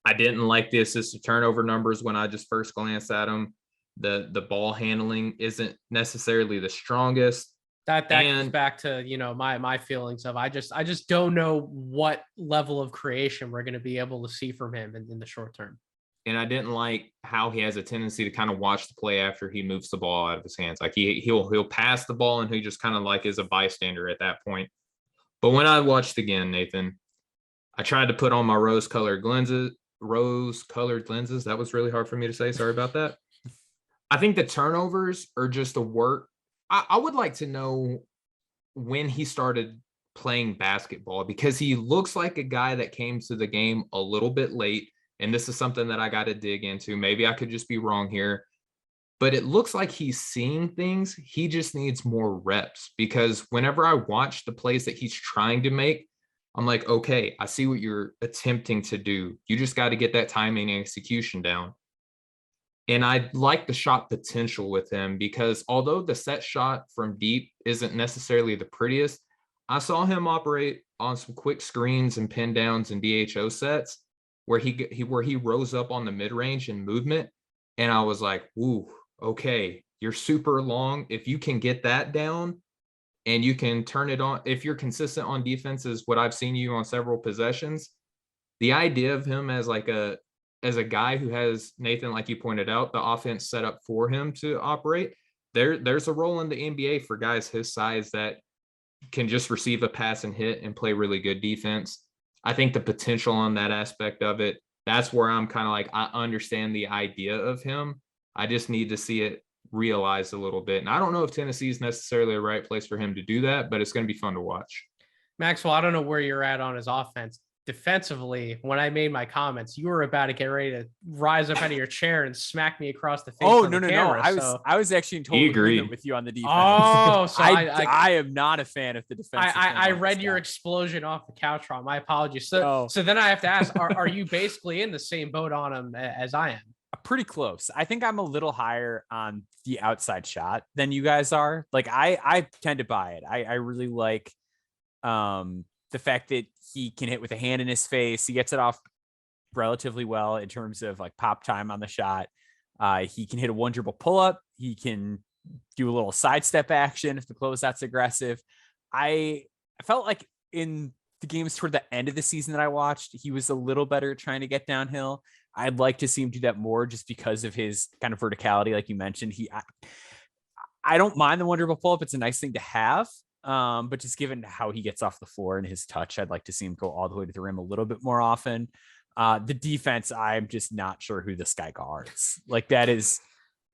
I didn't like the assist to turnover numbers when I just first glanced at him. The ball handling isn't necessarily the strongest. That goes back to, my feelings of I just don't know what level of creation we're going to be able to see from him in the short term. And I didn't like how he has a tendency to kind of watch the play after he moves the ball out of his hands. Like he'll pass the ball and he just kind of like is a bystander at that point. But when I watched again, Nathan, I tried to put on my rose-colored lenses. That was really hard for me to say. Sorry about that. I think the turnovers are just a work. I would like to know when he started playing basketball, because he looks like a guy that came to the game a little bit late. And this is something that I got to dig into. Maybe I could just be wrong here, but it looks like he's seeing things. He just needs more reps, because whenever I watch the plays that he's trying to make, I'm like, okay, I see what you're attempting to do. You just got to get that timing and execution down. And I like the shot potential with him, because although the set shot from deep isn't necessarily the prettiest, I saw him operate on some quick screens and pin downs and DHO sets where he rose up on the mid-range and movement. And I was like, ooh, okay, you're super long. If you can get that down and you can turn it on, if you're consistent on defense, is what I've seen you on several possessions. The idea of him as a guy who has, Nathan, like you pointed out, the offense set up for him to operate. There's a role in the NBA for guys his size that can just receive a pass and hit and play really good defense. I think the potential on that aspect of it, that's where I'm kind of like, I understand the idea of him. I just need to see it realized a little bit. And I don't know if Tennessee is necessarily the right place for him to do that, but it's going to be fun to watch. Maxwell, I don't know where you're at on his offense. Defensively, when I made my comments, you were about to get ready to rise up out of your chair and smack me across the face. Oh, no. I was actually in total agreement with you on the defense. Oh, so I am not a fan of the defense. I read your explosion off the couch, Ron. My apologies. So then I have to ask, are you basically in the same boat on him as I am? Pretty close. I think I'm a little higher on the outside shot than you guys are. Like I tend to buy it. I really like the fact that he can hit with a hand in his face. He gets it off relatively well in terms of like pop time on the shot. He can hit a one dribble pull up. He can do a little sidestep action if the closeout's aggressive. I felt like in the games toward the end of the season that I watched, he was a little better trying to get downhill. I'd like to see him do that more just because of his kind of verticality. Like you mentioned, I don't mind the one dribble pull up. It's a nice thing to have. But just given how he gets off the floor and his touch, I'd like to see him go all the way to the rim a little bit more often. The defense, I'm just not sure who this guy guards. Like that is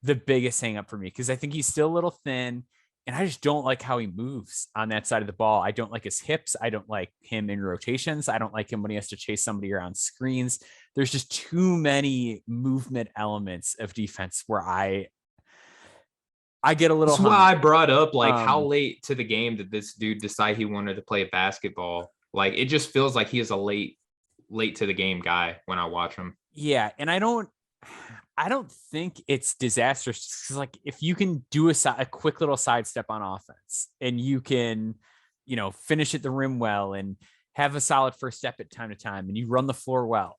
the biggest hang up for me, because I think he's still a little thin and I just don't like how he moves on that side of the ball. I don't like his hips. I don't like him in rotations. I don't like him when he has to chase somebody around screens. There's just too many movement elements of defense where I get a little. That's why I brought up how late to the game did this dude decide he wanted to play basketball? Like it just feels like he is a late to the game guy when I watch him. Yeah, and I don't I don't think it's disastrous. Because like if you can do a quick little sidestep on offense and you can, finish at the rim well and have a solid first step at time to time and you run the floor well.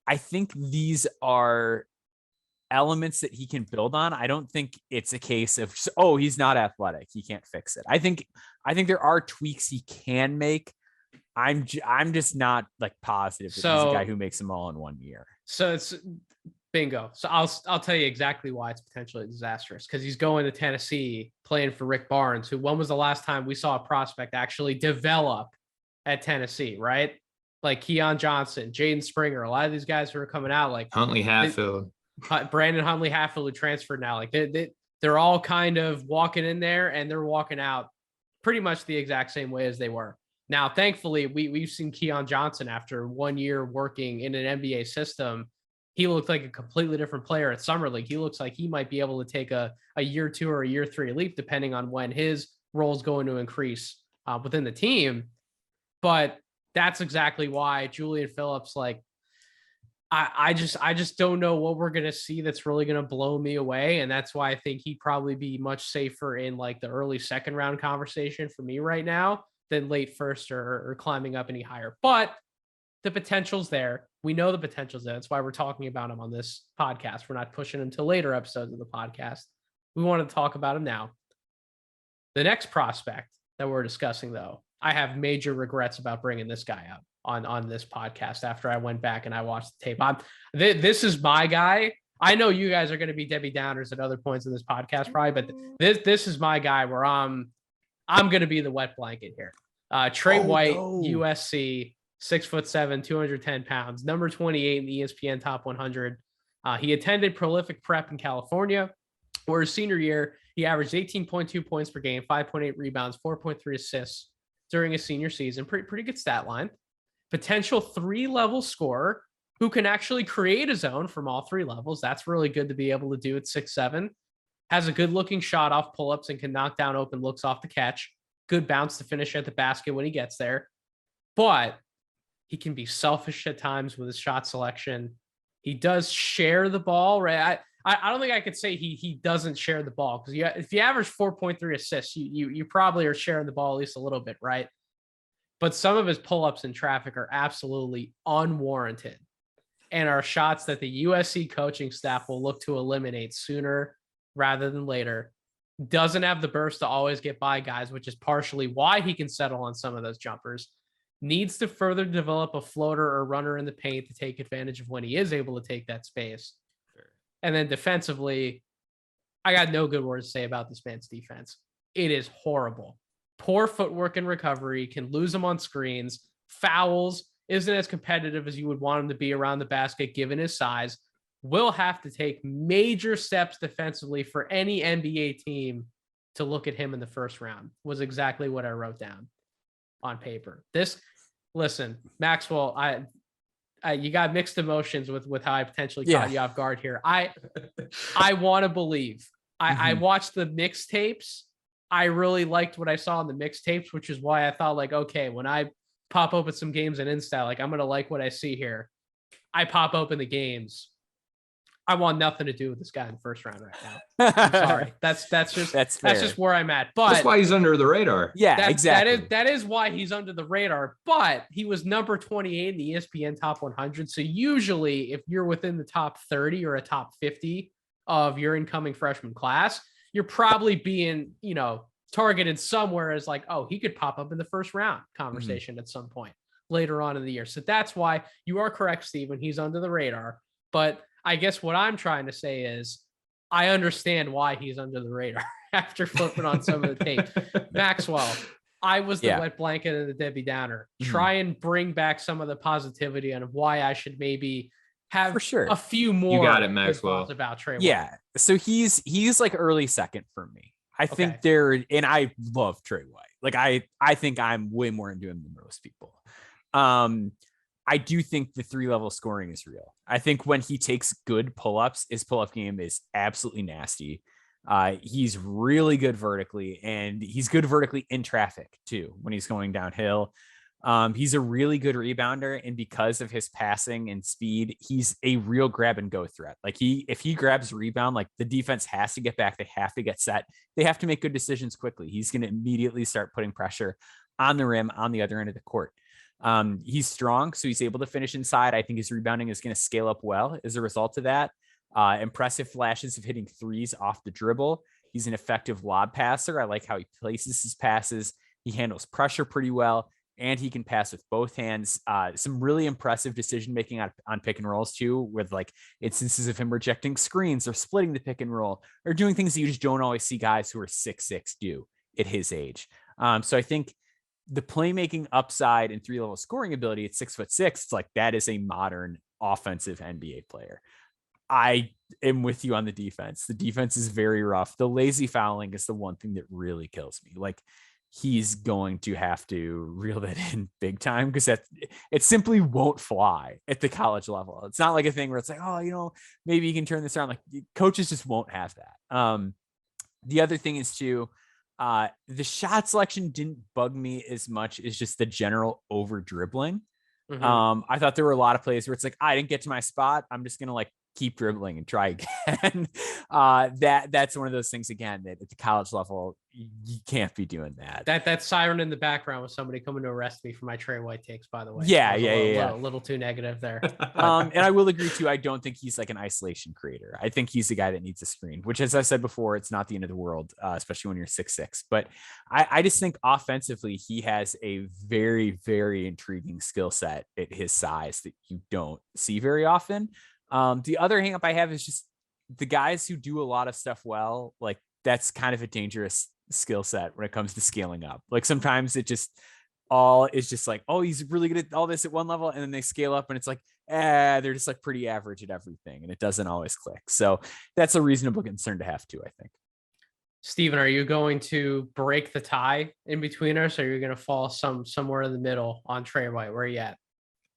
I think these are elements that he can build on. I don't think it's a case of, he's not athletic, he can't fix it. I think there are tweaks he can make. I'm just not like positive that he's a guy who makes them all in 1 year. So it's bingo. So I'll tell you exactly why it's potentially disastrous, because he's going to Tennessee playing for Rick Barnes, who, when was the last time we saw a prospect actually develop at Tennessee, right? Like Keon Johnson, Jaden Springer, a lot of these guys who are coming out, like Huntley Hatfield, Brandon Huntley Hatfield, who transferred now, like they're all kind of walking in there and they're walking out pretty much the exact same way as they were. Now, thankfully, we've seen Keon Johnson after 1 year working in an NBA system. He looked like a completely different player at Summer League. He looks like he might be able to take a year 2 or a year 3 leap, depending on when his role is going to increase within the team. But that's exactly why Julian Phillips, like, I just don't know what we're going to see that's really going to blow me away. And that's why I think he'd probably be much safer in like the early second round conversation for me right now than late first or climbing up any higher. But the potential's there. We know the potential's there. That's why we're talking about him on this podcast. We're not pushing him to later episodes of the podcast. We want to talk about him now. The next prospect that we're discussing, though, I have major regrets about bringing this guy up on this podcast after I went back and I watched the tape. This is my guy. I know you guys are going to be Debbie Downers at other points in this podcast, probably, but this is my guy where I'm going to be the wet blanket here. Trey White, USC, 6'7", 210 pounds, number 28 in the ESPN Top 100. He attended prolific prep in California, where his senior year, he averaged 18.2 points per game, 5.8 rebounds, 4.3 assists during his senior season. Pretty good stat line. Potential 3-level scorer who can actually create his own from all 3 levels. That's really good to be able to do at 6'7". Has a good-looking shot off pull-ups and can knock down open looks off the catch. Good bounce to finish at the basket when he gets there. But he can be selfish at times with his shot selection. He does share the ball, right? I don't think I could say he doesn't share the ball, because if you average 4.3 assists, you probably are sharing the ball at least a little bit, right? But some of his pull-ups in traffic are absolutely unwarranted and are shots that the USC coaching staff will look to eliminate sooner rather than later. Doesn't have the burst to always get by guys, which is partially why he can settle on some of those jumpers. Needs to further develop a floater or runner in the paint to take advantage of when he is able to take that space. And then defensively, I got no good words to say about this man's defense. It is horrible. Poor footwork and recovery, can lose him on screens, fouls, isn't as competitive as you would want him to be around the basket given his size. Will have to take major steps defensively for any NBA team to look at him in the first round, was exactly what I wrote down on paper. Listen, Maxwell, you got mixed emotions with how I potentially caught you off guard here. I want to believe. I watched the mixtapes. I really liked what I saw in the mixtapes, which is why I thought, like, okay, when I pop open some games in Insta, like, I'm going to like what I see here. I pop open the games. I want nothing to do with this guy in the first round right now. I'm sorry. That's just where I'm at. But that's why he's under the radar. Yeah, exactly. That is why he's under the radar. But he was number 28 in the ESPN Top 100. So usually, if you're within the top 30 or a top 50 of your incoming freshman class, you're probably being, targeted somewhere as like, oh, he could pop up in the first round conversation at some point later on in the year. So that's why you are correct, Steven. He's under the radar. But I guess what I'm trying to say is I understand why he's under the radar after flipping on some of the tape. Maxwell, I was the wet blanket and the Debbie Downer. Try and bring back some of the positivity on why I should maybe have a few more. You got it, Maxwell. About Trey White. Yeah. So he's like early second for me. I think and I love Trey White. Like I think I'm way more into him than most people. I do think the 3-level scoring is real. I think when he takes good pull-ups, his pull-up game is absolutely nasty. He's really good vertically, and he's good vertically in traffic too when he's going downhill. He's a really good rebounder, and because of his passing and speed, he's a real grab and go threat. Like if he grabs a rebound, like the defense has to get back, they have to get set, they have to make good decisions quickly. He's going to immediately start putting pressure on the rim on the other end of the court. He's strong, so he's able to finish inside. I think his rebounding is going to scale up well as a result of that. Impressive flashes of hitting threes off the dribble. He's an effective lob passer. I like how he places his passes. He handles pressure pretty well, and he can pass with both hands. Some really impressive decision-making on pick and rolls too, with like instances of him rejecting screens or splitting the pick and roll or doing things that you just don't always see guys who are 6'6" do at his age. So I think the playmaking upside and 3-level scoring ability at 6'6", it's like that is a modern offensive NBA player. I am with you on the defense. The defense is very rough. The lazy fouling is the one thing that really kills me. Like, he's going to have to reel that in big time, because it simply won't fly at the college level. It's not like a thing where it's like, oh, maybe you can turn this around. Like, coaches just won't have that. The other thing is too, the shot selection didn't bug me as much as just the general over dribbling. Mm-hmm. I thought there were a lot of plays where it's like, I didn't get to my spot, I'm just gonna keep dribbling and try again. That's one of those things, again, that at the college level you can't be doing that. That siren in the background was somebody coming to arrest me for my Trey White takes, by the way. Yeah. A little too negative there. And I will agree too, I don't think he's like an isolation creator. I think he's the guy that needs a screen, which, as I said before, it's not the end of the world, especially when you're 6'6". But I just think offensively he has a very, very intriguing skill set at his size that you don't see very often. The other hang up I have is just the guys who do a lot of stuff well, like that's kind of a dangerous skill set when it comes to scaling up. Like sometimes it just all is just like, oh, he's really good at all this at one level, and then they scale up and it's like, they're just like pretty average at everything, and it doesn't always click. So that's a reasonable concern to have too, I think. Steven, are you going to break the tie in between us, or are you going to fall somewhere in the middle on Trey White? Where are you at?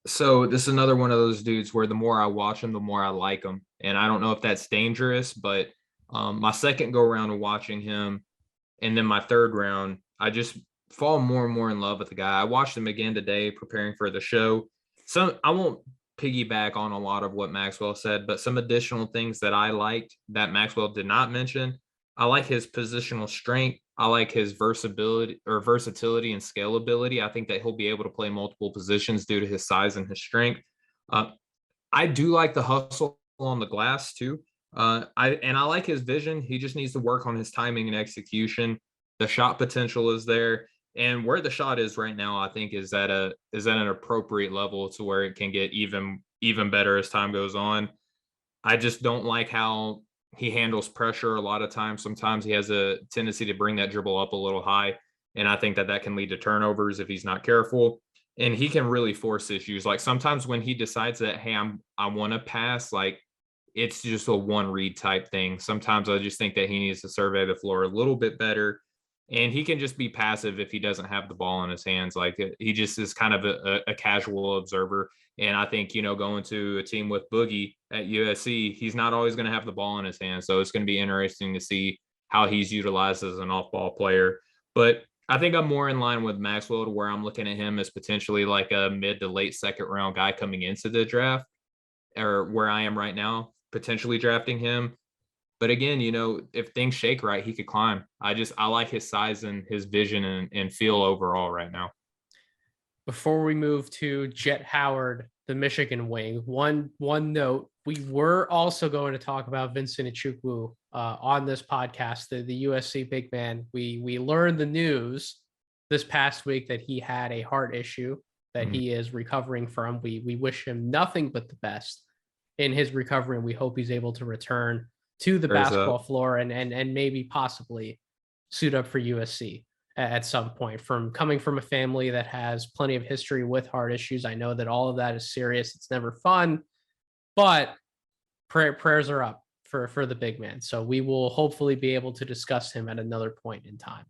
So this is another one of those dudes where the more I watch him, the more I like him. And I don't know if that's dangerous, but my second go around of watching him, and then my third round, I just fall more and more in love with the guy. I watched him again today preparing for the show. So I won't piggyback on a lot of what Maxwell said, but some additional things that I liked that Maxwell did not mention. I like his positional strength. I like his versatility and scalability. I think that he'll be able to play multiple positions due to his size and his strength. I do like the hustle on the glass too. I like his vision. He just needs to work on his timing and execution. The shot potential is there, and where the shot is right now, I think is at an appropriate level to where it can get even better as time goes on. I just don't like how he handles pressure a lot of times. Sometimes he has a tendency to bring that dribble up a little high, and I think that can lead to turnovers if he's not careful. And he can really force issues. Like sometimes when he decides that, hey, I want to pass, like it's just a one read type thing. Sometimes I just think that he needs to survey the floor a little bit better, and he can just be passive if he doesn't have the ball in his hands. Like he just is kind of a casual observer. And I think, going to a team with Boogie at USC, he's not always going to have the ball in his hands. So it's going to be interesting to see how he's utilized as an off-ball player. But I think I'm more in line with Maxwell, to where I'm looking at him as potentially like a mid to late second round guy coming into the draft, or where I am right now, potentially drafting him. But again, if things shake right, he could climb. I like his size and his vision and feel overall right now. Before we move to Jet Howard, the Michigan wing, one note: we were also going to talk about Vincent Ichukwu on this podcast, the USC big man. We learned the news this past week that he had a heart issue that he is recovering from. We wish him nothing but the best in his recovery, and we hope he's able to return to the basketball floor and maybe possibly suit up for USC at some point. From coming from a family that has plenty of history with heart issues, I know that all of that is serious. It's never fun, but prayers are up for the big man. So we will hopefully be able to discuss him at another point in time.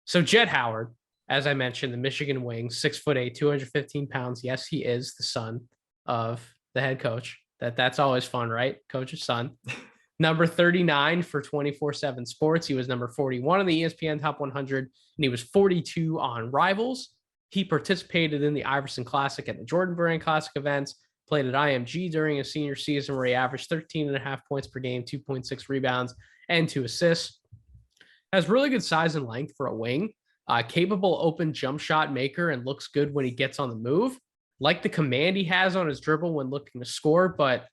So Jet Howard, as I mentioned, the Michigan wing, 6'8", 215 pounds. Yes, he is the son of the head coach. That's always fun, right? Coach's son. Number 39 for 24/7 Sports. He was number 41 on the ESPN Top 100, and he was 42 on Rivals. He participated in the Iverson Classic and the Jordan Brand Classic events, played at IMG during his senior season where he averaged 13.5 points per game, 2.6 rebounds, and 2 assists. Has really good size and length for a wing, capable open jump shot maker, and looks good when he gets on the move. Like the command he has on his dribble when looking to score, but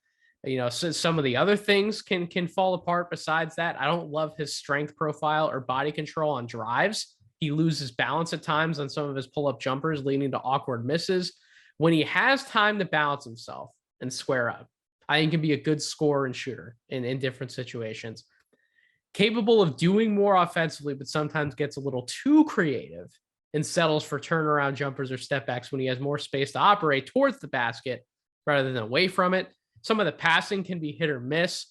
so some of the other things can fall apart besides that. I don't love his strength profile or body control on drives. He loses balance at times on some of his pull-up jumpers, leading to awkward misses. When he has time to balance himself and square up, I think he can be a good scorer and shooter in different situations. Capable of doing more offensively, but sometimes gets a little too creative and settles for turnaround jumpers or step backs when he has more space to operate towards the basket rather than away from it. Some of the passing can be hit or miss,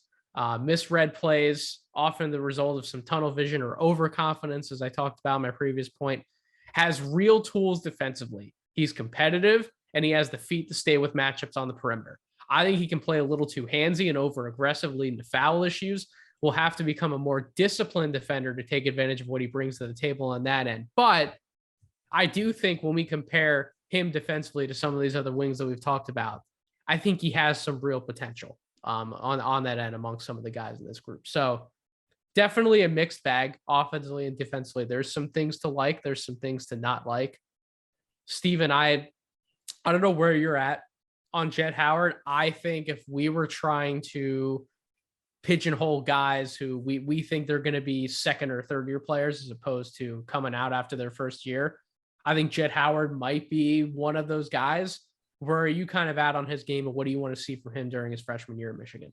misread plays, often the result of some tunnel vision or overconfidence, as I talked about in my previous point. Has real tools defensively. He's competitive, and he has the feet to stay with matchups on the perimeter. I think he can play a little too handsy and over-aggressive, leading to foul issues. Will have to become a more disciplined defender to take advantage of what he brings to the table on that end. But I do think when we compare him defensively to some of these other wings that we've talked about, I think he has some real potential on that end among some of the guys in this group. So definitely a mixed bag offensively and defensively. There's some things to like. There's some things to not like. Steven, I don't know where you're at on Jett Howard. I think if we were trying to pigeonhole guys who we think they're going to be second or third year players as opposed to coming out after their first year, I think Jett Howard might be one of those guys. Where are you kind of at on his game, and what do you want to see from him during his freshman year at Michigan?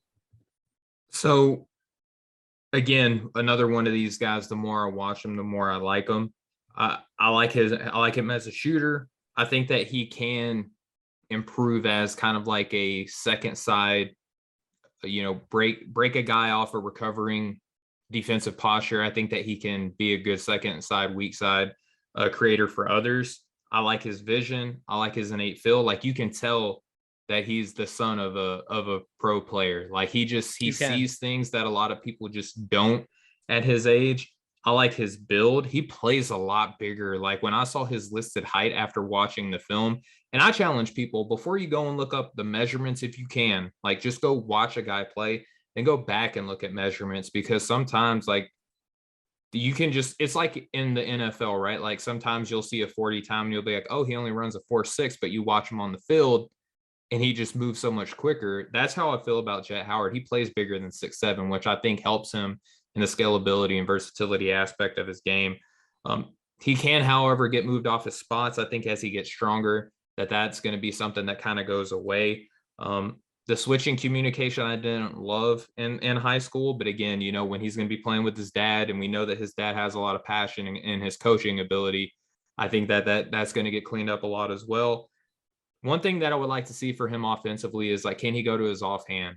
So again, another one of these guys, the more I watch him, the more I like him. I like him as a shooter. I think that he can improve as kind of like a second side, break a guy off a recovering defensive posture. I think that he can be a good second side, weak side creator for others. I like his vision. I like his innate feel. Like you can tell that he's the son of a pro player. Like he sees things that a lot of people just don't at his age. I like his build. He plays a lot bigger. Like when I saw his listed height after watching the film, and I challenge people before you go and look up the measurements, if you can, like just go watch a guy play and go back and look at measurements, because sometimes like you can just, it's like in the NFL, right? Like sometimes you'll see a 40 time and you'll be like, oh, he only runs a 4.6, but you watch him on the field and he just moves so much quicker. That's how I feel about Jett Howard. He plays bigger than 6'7", which I think helps him in the scalability and versatility aspect of his game. He can, however, get moved off his spots. I think as he gets stronger, that's going to be something that kind of goes away. The switching communication I didn't love in high school, but again, when he's going to be playing with his dad, and we know that his dad has a lot of passion in his coaching ability, I think that's going to get cleaned up a lot as well. One thing that I would like to see for him offensively is like, can he go to his offhand?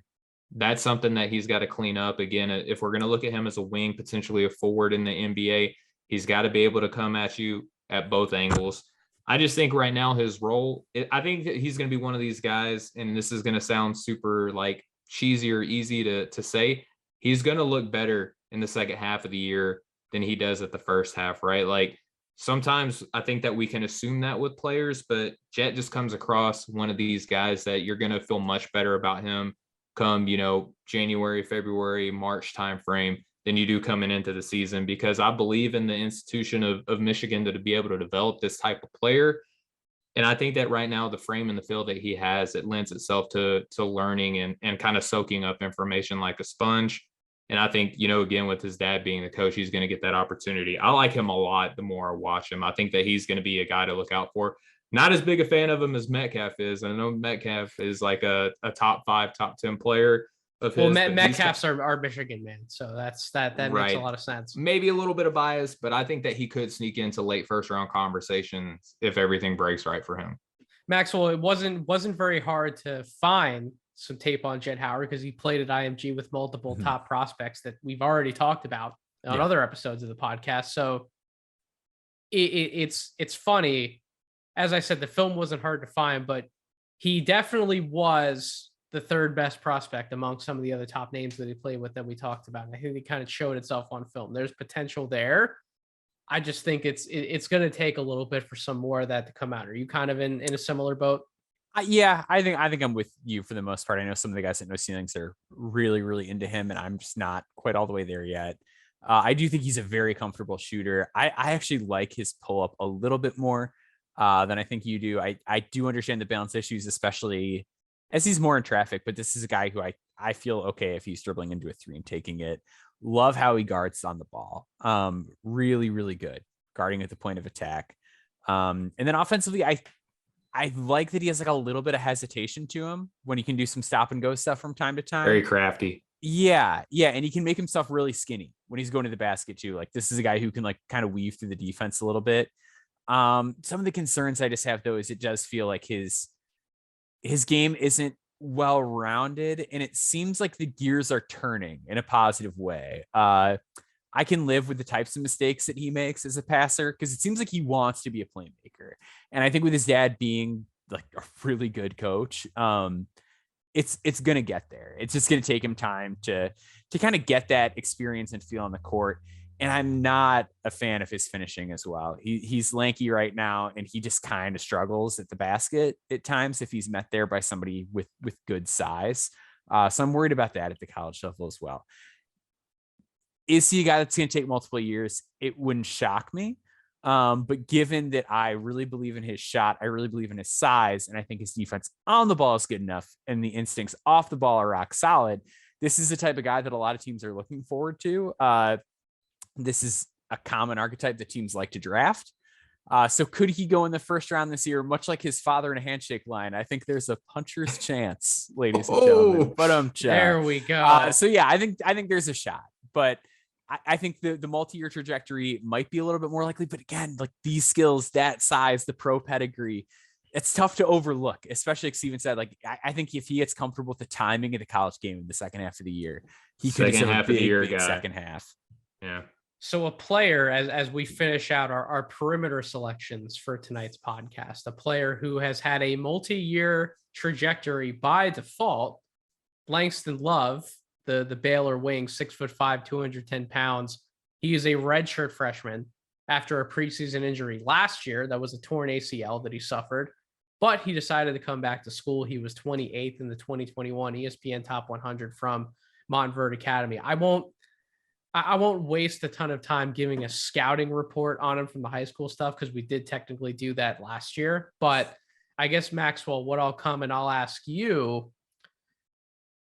That's something that he's got to clean up. Again, if we're going to look at him as a wing, potentially a forward in the NBA, he's got to be able to come at you at both angles. I just think right now his role, I think that he's going to be one of these guys, and this is going to sound super like cheesy or easy to say, he's going to look better in the second half of the year than he does at the first half, right? Like sometimes I think that we can assume that with players, but Jett just comes across one of these guys that you're going to feel much better about him come, January, February, March timeframe than you do coming into the season, because I believe in the institution of Michigan to be able to develop this type of player. And I think that right now, the frame and the feel that he has, it lends itself to learning and kind of soaking up information like a sponge. And I think, again, with his dad being the coach, he's going to get that opportunity. I like him a lot the more I watch him. I think that he's going to be a guy to look out for. Not as big a fan of him as Metcalf is. I know Metcalf is like a top 5, top 10 player. Well, Metcalf's our Michigan man, so that right. Makes a lot of sense. Maybe a little bit of bias, but I think that he could sneak into late first round conversations if everything breaks right for him. Maxwell, it wasn't very hard to find some tape on Jett Howard because he played at IMG with multiple top prospects that we've already talked about on other episodes of the podcast. So it's funny. As I said, the film wasn't hard to find, but he definitely was the third best prospect among some of the other top names that he played with that we talked about. And I think it kind of showed itself on film. There's potential there. I just think it's going to take a little bit for some more of that to come out. Are you kind of in a similar boat? Yeah, I think I'm with you for the most part. I know some of the guys at No Ceilings are really, really into him, and I'm just not quite all the way there yet. I do think he's a very comfortable shooter. I actually like his pull up a little bit more than I think you do. I do understand the balance issues, especially as he's more in traffic, but this is a guy who I feel okay if he's dribbling into a three and taking it. Love how he guards on the ball. Really, really good guarding at the point of attack. And then offensively, I like that he has like a little bit of hesitation to him when he can do some stop and go stuff from time to time. Very crafty. Yeah. And he can make himself really skinny when he's going to the basket too. Like this is a guy who can like kind of weave through the defense a little bit. Some of the concerns I just have though is it does feel like his game isn't well-rounded, and it seems like the gears are turning in a positive way. I can live with the types of mistakes that he makes as a passer because it seems like he wants to be a playmaker. And I think with his dad being like a really good coach, it's going to get there. It's just going to take him time to kind of get that experience and feel on the court. And I'm not a fan of his finishing as well. He's lanky right now, and he just kind of struggles at the basket at times if he's met there by somebody with good size. So I'm worried about that at the college level as well. Is he a guy that's going to take multiple years? It wouldn't shock me. But given that I really believe in his shot, I really believe in his size, and I think his defense on the ball is good enough, and the instincts off the ball are rock solid, this is the type of guy that a lot of teams are looking forward to. This is a common archetype that teams like to draft. So could he go in the first round this year, much like his father in a handshake line? I think there's a puncher's chance, ladies and gentlemen. But there we go. So yeah, I think there's a shot, but I think the multi-year trajectory might be a little bit more likely. But again, like these skills, that size, the pro pedigree, it's tough to overlook, especially like Steven said. Like I think if he gets comfortable with the timing of the college game in the second half of the year, he could have a big second half. Yeah. So a player, as we finish out our perimeter selections for tonight's podcast, a player who has had a multi-year trajectory by default, Langston Love, the Baylor wing, 6'5", 210 pounds. He is a redshirt freshman after a preseason injury last year. That was a torn ACL that he suffered, but he decided to come back to school. He was 28th in the 2021 ESPN Top 100 from Montverde Academy. I won't waste a ton of time giving a scouting report on him from the high school stuff because we did technically do that last year. But I guess, Maxwell, what I'll come and I'll ask you,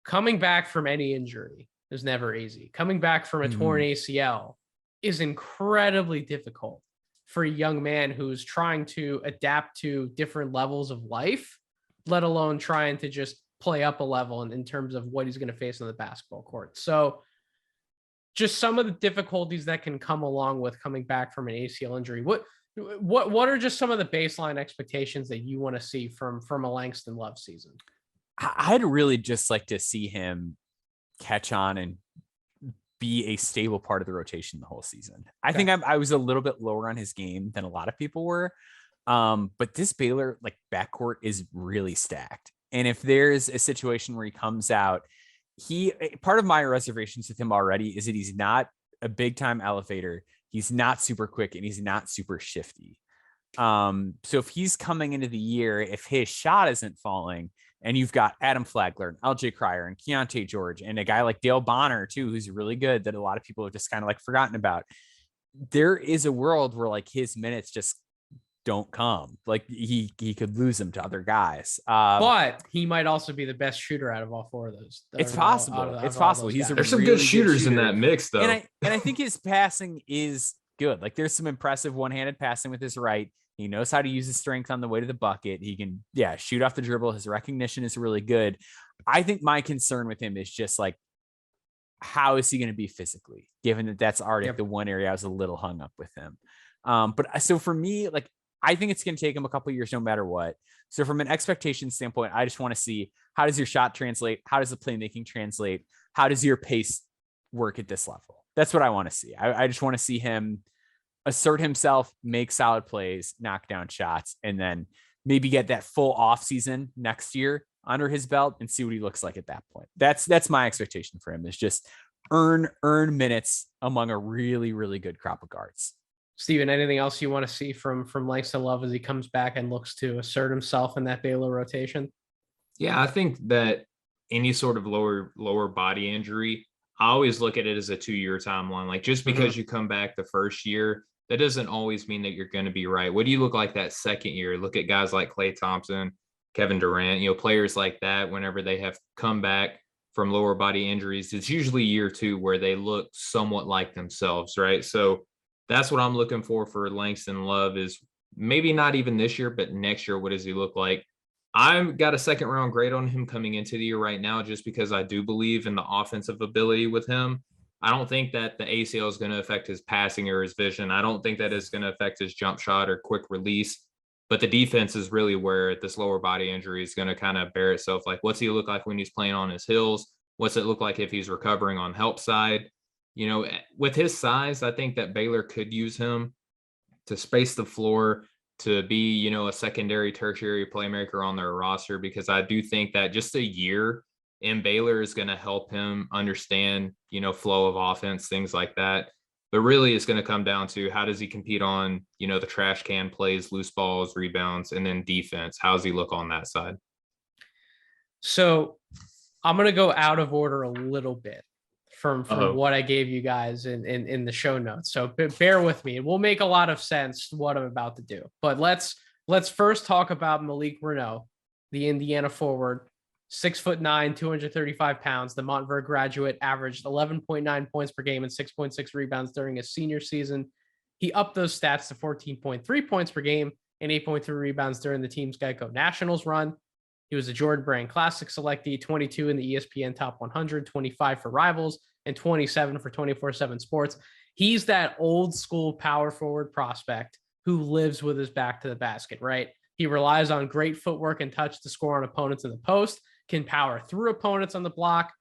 coming back from any injury is never easy. Coming back from a torn ACL is incredibly difficult for a young man who's trying to adapt to different levels of life, let alone trying to just play up a level in terms of what he's going to face on the basketball court. So just some of the difficulties that can come along with coming back from an ACL injury. What are just some of the baseline expectations that you want to see from a Langston Love season? I'd really just like to see him catch on and be a stable part of the rotation the whole season. I think I was a little bit lower on his game than a lot of people were. But this Baylor like backcourt is really stacked. And if there's a situation where he comes out, part of my reservations with him already is that he's not a big time elevator. He's not super quick and he's not super shifty. So if he's coming into the year, if his shot isn't falling, and you've got Adam Flagler and LJ Cryer and Keontae George and a guy like Dale Bonner too, who's really good that a lot of people have just kind of like forgotten about. There is a world where like his minutes just don't come. Like he could lose them to other guys. But he might also be the best shooter out of all four of those. It's possible. It's possible. There's some good shooters in that mix though. And I think his passing is good. Like there's some impressive one-handed passing with his right. He knows how to use his strength on the way to the bucket. He can, shoot off the dribble. His recognition is really good. I think my concern with him is just like, how is he going to be physically, given that that's already the one area I was a little hung up with him. But so for me, like, I think it's going to take him a couple of years, no matter what. So from an expectation standpoint, I just want to see, how does your shot translate? How does the playmaking translate? How does your pace work at this level? That's what I want to see. I just want to see him assert himself, make solid plays, knock down shots, and then maybe get that full off season next year under his belt and see what he looks like at that point. That's my expectation for him, is just earn minutes among a really, really good crop of guards. Steven, anything else you want to see from Langston Love as he comes back and looks to assert himself in that Baylor rotation? Yeah, I think that any sort of lower body injury, I always look at it as a 2-year timeline. Like just because you come back the first year, that doesn't always mean that you're going to be right. What do you look like that second year? Look at guys like Klay Thompson, Kevin Durant, players like that. Whenever they have come back from lower body injuries, it's usually year 2 where they look somewhat like themselves, right? So that's what I'm looking for Langston Love is maybe not even this year, but next year, what does he look like? I've got a second round grade on him coming into the year right now, just because I do believe in the offensive ability with him. I don't think that the ACL is going to affect his passing or his vision. I don't think that it's going to affect his jump shot or quick release. But the defense is really where this lower body injury is going to kind of bear itself. Like, what's he look like when he's playing on his heels? What's it look like if he's recovering on help side? With his size, I think that Baylor could use him to space the floor, to be, a secondary, tertiary playmaker on their roster, because I do think that just a year in Baylor is going to help him understand, flow of offense, things like that. But really it's going to come down to how does he compete on, the trash can plays, loose balls, rebounds, and then defense. How does he look on that side? So I'm going to go out of order a little bit from what I gave you guys in the show notes. So bear with me. It will make a lot of sense what I'm about to do. But let's first talk about Malik Reneau, the Indiana forward, 6'9", 235 pounds. The Montverde graduate averaged 11.9 points per game and 6.6 rebounds during his senior season. He upped those stats to 14.3 points per game and 8.3 rebounds during the team's Geico Nationals run. He was a Jordan Brand Classic selectee, 22 in the ESPN Top 100, 25 for Rivals, and 27 for 24/7 Sports. He's that old school power forward prospect who lives with his back to the basket, right? He relies on great footwork and touch to score on opponents in the post, can power through opponents on the block,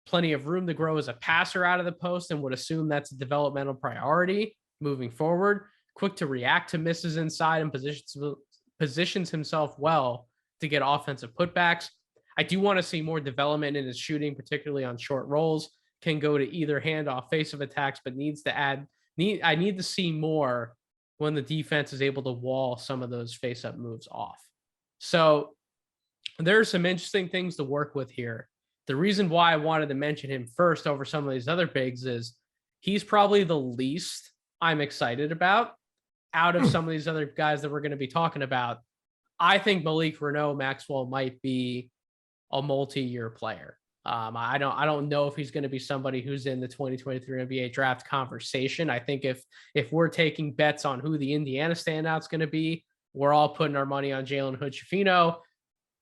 plenty of room to grow as a passer out of the post, and would assume that's a developmental priority moving forward. Quick to react to misses inside and positions himself well to get offensive putbacks. I do want to see more development in his shooting, particularly on short rolls. Can go to either handoff, face-off attacks, but I need to see more when the defense is able to wall some of those face-up moves off. So there are some interesting things to work with here. The reason why I wanted to mention him first over some of these other bigs is he's probably the least I'm excited about out of some of these other guys that we're going to be talking about. I think Malik Reneau Maxwell might be a multi-year player. I don't know if he's going to be somebody who's in the 2023 NBA draft conversation. I think if we're taking bets on who the Indiana standout's going to be, we're all putting our money on Jalen Hood-Schifino.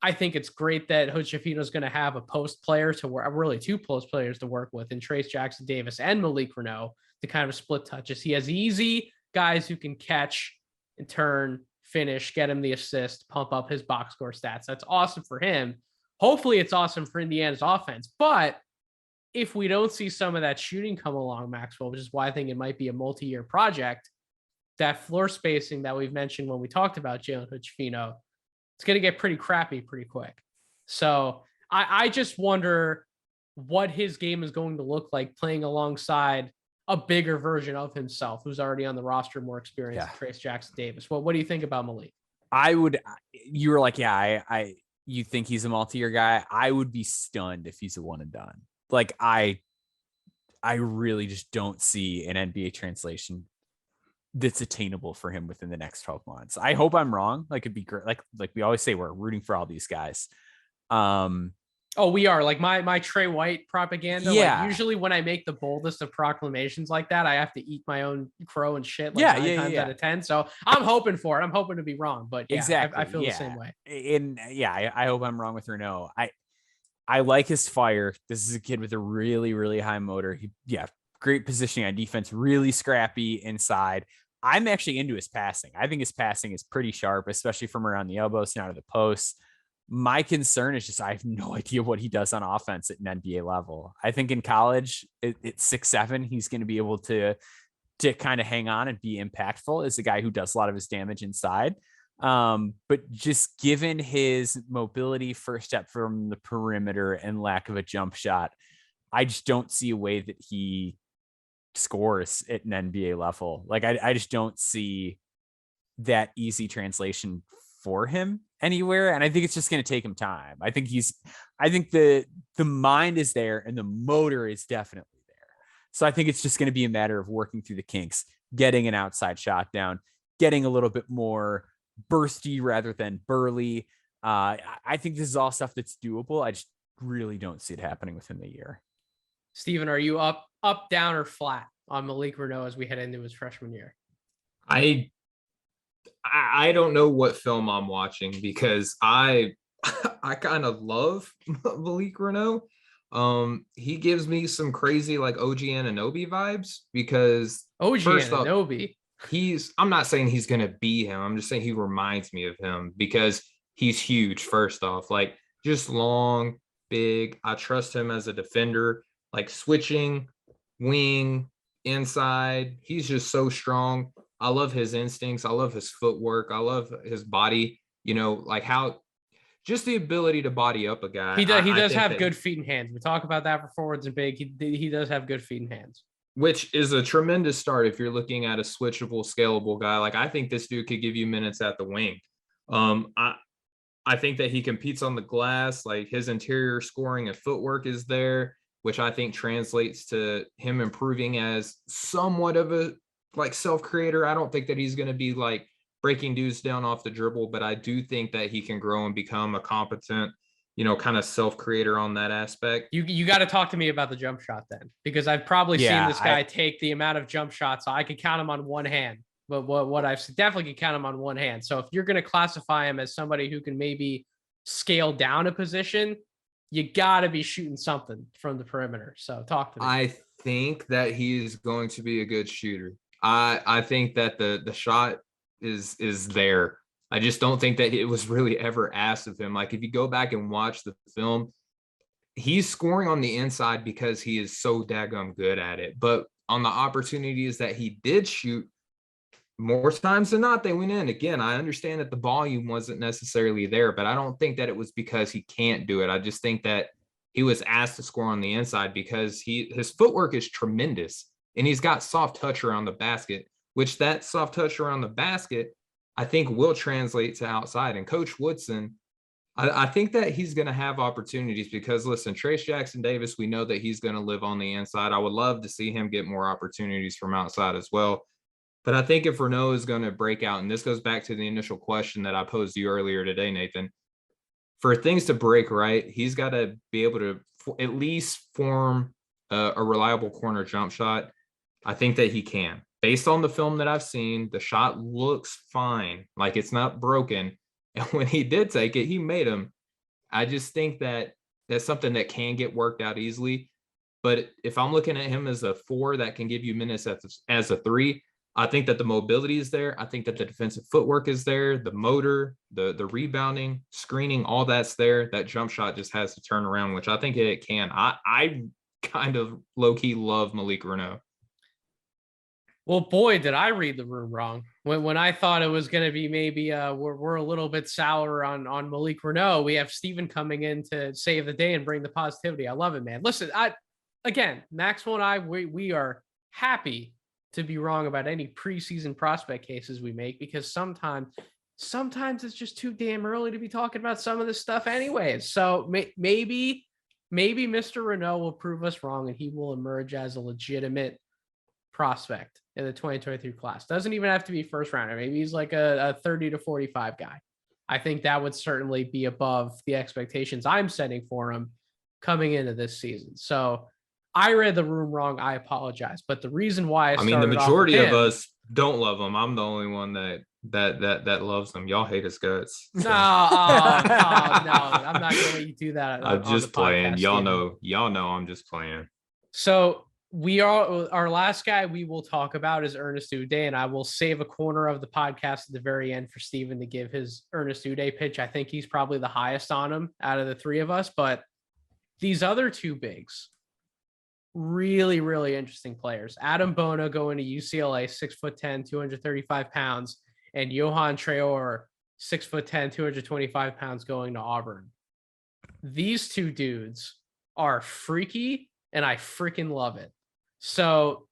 I think it's great that Hood-Schifino is going to have a post player to work, really two post players to work with, in Trayce Jackson-Davis and Malik Reneau, to kind of split touches. He has easy guys who can catch and turn, finish, get him the assist, pump up his box score stats. That's awesome for him. Hopefully it's awesome for Indiana's offense. But if we don't see some of that shooting come along, Maxwell, which is why I think it might be a multi-year project, that floor spacing that we've mentioned when we talked about Jalen Hood-Schifino, it's going to get pretty crappy pretty quick. So I just wonder what his game is going to look like playing alongside a bigger version of himself who's already on the roster, more experienced, Trayce Jackson-Davis. What do you think about Malik? You were like, you think he's a multi-year guy? I would be stunned if he's a one and done. Like I really just don't see an NBA translation that's attainable for him within the next 12 months. I hope I'm wrong. Like it'd be great. Like we always say, we're rooting for all these guys. We are. Like my Trey White propaganda. Yeah. Like usually when I make the boldest of proclamations like that, I have to eat my own crow and shit. Like 9 times out of 10. So I'm hoping for it. I'm hoping to be wrong, but exactly. I feel the same way. And I hope I'm wrong with Reneau. I like his fire. This is a kid with a really, really high motor. Great positioning on defense, really scrappy inside. I'm actually into his passing. I think his passing is pretty sharp, especially from around the elbows and out of the post. My concern is just I have no idea what he does on offense at an NBA level. I think in college at 6'7", he's going to be able to kind of hang on and be impactful as a guy who does a lot of his damage inside. But just given his mobility, first step from the perimeter, and lack of a jump shot, I just don't see a way that he scores at an NBA level. Like I just don't see that easy translation for him anywhere. And I think it's just going to take him time. I think the mind is there and the motor is definitely there. So I think it's just going to be a matter of working through the kinks, getting an outside shot down, getting a little bit more bursty rather than burly. I think this is all stuff that's doable. I just really don't see it happening within the year. Steven, are you up, down, or flat on Malik Reneau as we head into his freshman year? I don't know what film I'm watching because I kind of love Malik Reneau. He gives me some crazy like OG Anunoby vibes because OG Anunoby, I'm not saying he's gonna be him. I'm just saying he reminds me of him because he's huge. First off, like just long, big. I trust him as a defender, like switching wing inside. He's just so strong. I love his instincts. I love his footwork. I love his body, like how just the ability to body up a guy. He does have good feet and hands. We talk about that for forwards and big. He does have good feet and hands, which is a tremendous start if you're looking at a switchable, scalable guy. Like I think this dude could give you minutes at the wing. I think that he competes on the glass. Like his interior scoring and footwork is there, which I think translates to him improving as somewhat of a like self-creator. I don't think that he's going to be like breaking dudes down off the dribble, but I do think that he can grow and become a competent, kind of self-creator on that aspect. You got to talk to me about the jump shot then, because I've probably seen this guy take the amount of jump shots. So I could count him on one hand, but what I've definitely could count him on one hand. So if you're going to classify him as somebody who can maybe scale down a position, you got to be shooting something from the perimeter. So talk to me. I think that he is going to be a good shooter. I think that the shot is there. I just don't think that it was really ever asked of him. Like if you go back and watch the film, he's scoring on the inside because he is so daggum good at it. But on the opportunities that he did shoot, more times than not, they went in. Again, I understand that the volume wasn't necessarily there, but I don't think that it was because he can't do it. I just think that he was asked to score on the inside because his footwork is tremendous. And he's got soft touch around the basket, which that soft touch around the basket, I think will translate to outside. And Coach Woodson, I think that he's going to have opportunities because, listen, Trayce Jackson-Davis, we know that he's going to live on the inside. I would love to see him get more opportunities from outside as well. But I think if Reneau is going to break out, and this goes back to the initial question that I posed to you earlier today, Nathan, for things to break right, he's got to be able to at least form a reliable corner jump shot. I think that he can. Based on the film that I've seen, the shot looks fine. Like it's not broken. And when he did take it, he made them. I just think that that's something that can get worked out easily. But if I'm looking at him as a 4 that can give you minutes as a 3, I think that the mobility is there. I think that the defensive footwork is there. The motor, the rebounding, screening, all that's there. That jump shot just has to turn around, which I think it can. I kind of low-key love Malik Reneau. Well, boy, did I read the room wrong. When I thought it was going to be maybe we're a little bit sour on Malik Reneau, we have Steven coming in to save the day and bring the positivity. I love it, man. Listen, Maxwell and I, we are happy to be wrong about any preseason prospect cases we make because sometimes it's just too damn early to be talking about some of this stuff anyways. So maybe Mr. Reneau will prove us wrong and he will emerge as a legitimate prospect in the 2023 class. Doesn't even have to be first rounder. Maybe he's like a 30 to 45 guy. I think that would certainly be above the expectations I'm setting for him coming into this season. So I read the room wrong. I apologize. But the reason why I mean, the majority of us don't love him. I'm the only one that loves him. Y'all hate his guts. So. No, I'm not going to let you do that. I'm just playing. Y'all know I'm just playing. So our last guy we will talk about is Ernest Udeh, and I will save a corner of the podcast at the very end for Steven to give his Ernest Udeh pitch. I think he's probably the highest on him out of the three of us, but these other two bigs, really, really interesting players. Adem Bona going to UCLA, 6'10", 235 pounds, and Yohan Traore, 6'10", 225 pounds going to Auburn. These two dudes are freaky, and I freaking love it. So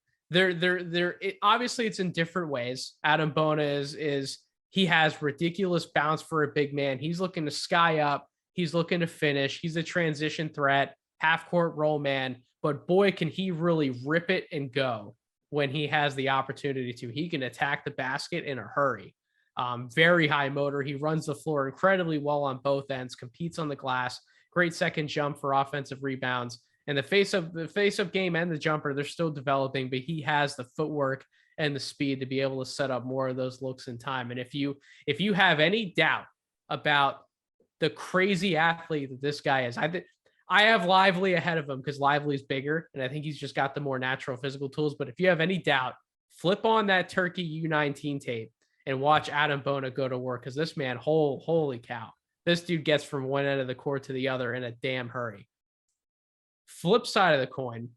Obviously it's in different ways. Adem Bona is he has ridiculous bounce for a big man. He's looking to sky up. He's looking to finish. He's a transition threat, half court roll man, but boy, can he really rip it and go when he has the opportunity to. He can attack the basket in a hurry. Very high motor. He runs the floor incredibly well on both ends, competes on the glass, great second jump for offensive rebounds. And the face-up game and the jumper, they're still developing, but he has the footwork and the speed to be able to set up more of those looks in time. And if you have any doubt about the crazy athlete that this guy is, I have Lively ahead of him because Lively's bigger, and I think he's just got the more natural physical tools. But if you have any doubt, flip on that Turkey U19 tape and watch Adem Bona go to work, because this man, holy cow, this dude gets from one end of the court to the other in a damn hurry. Flip side of the coin,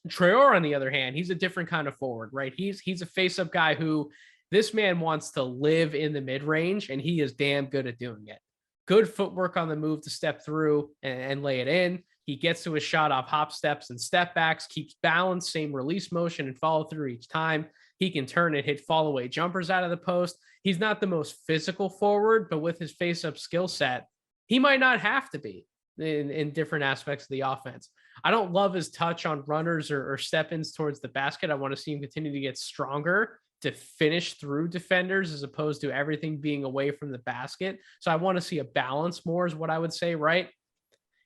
Traore, on the other hand, he's a different kind of forward, right? He's a face-up guy who this man wants to live in the mid-range, and he is damn good at doing it. Good footwork on the move to step through and lay it in. He gets to his shot off hop steps and step backs, keeps balance, same release motion and follow through each time. He can turn and hit fall away jumpers out of the post. He's not the most physical forward, but with his face-up skill set, he might not have to be in different aspects of the offense. I don't love his touch on runners or step-ins towards the basket. I want to see him continue to get stronger to finish through defenders as opposed to everything being away from the basket. So I want to see a balance more is what I would say, right?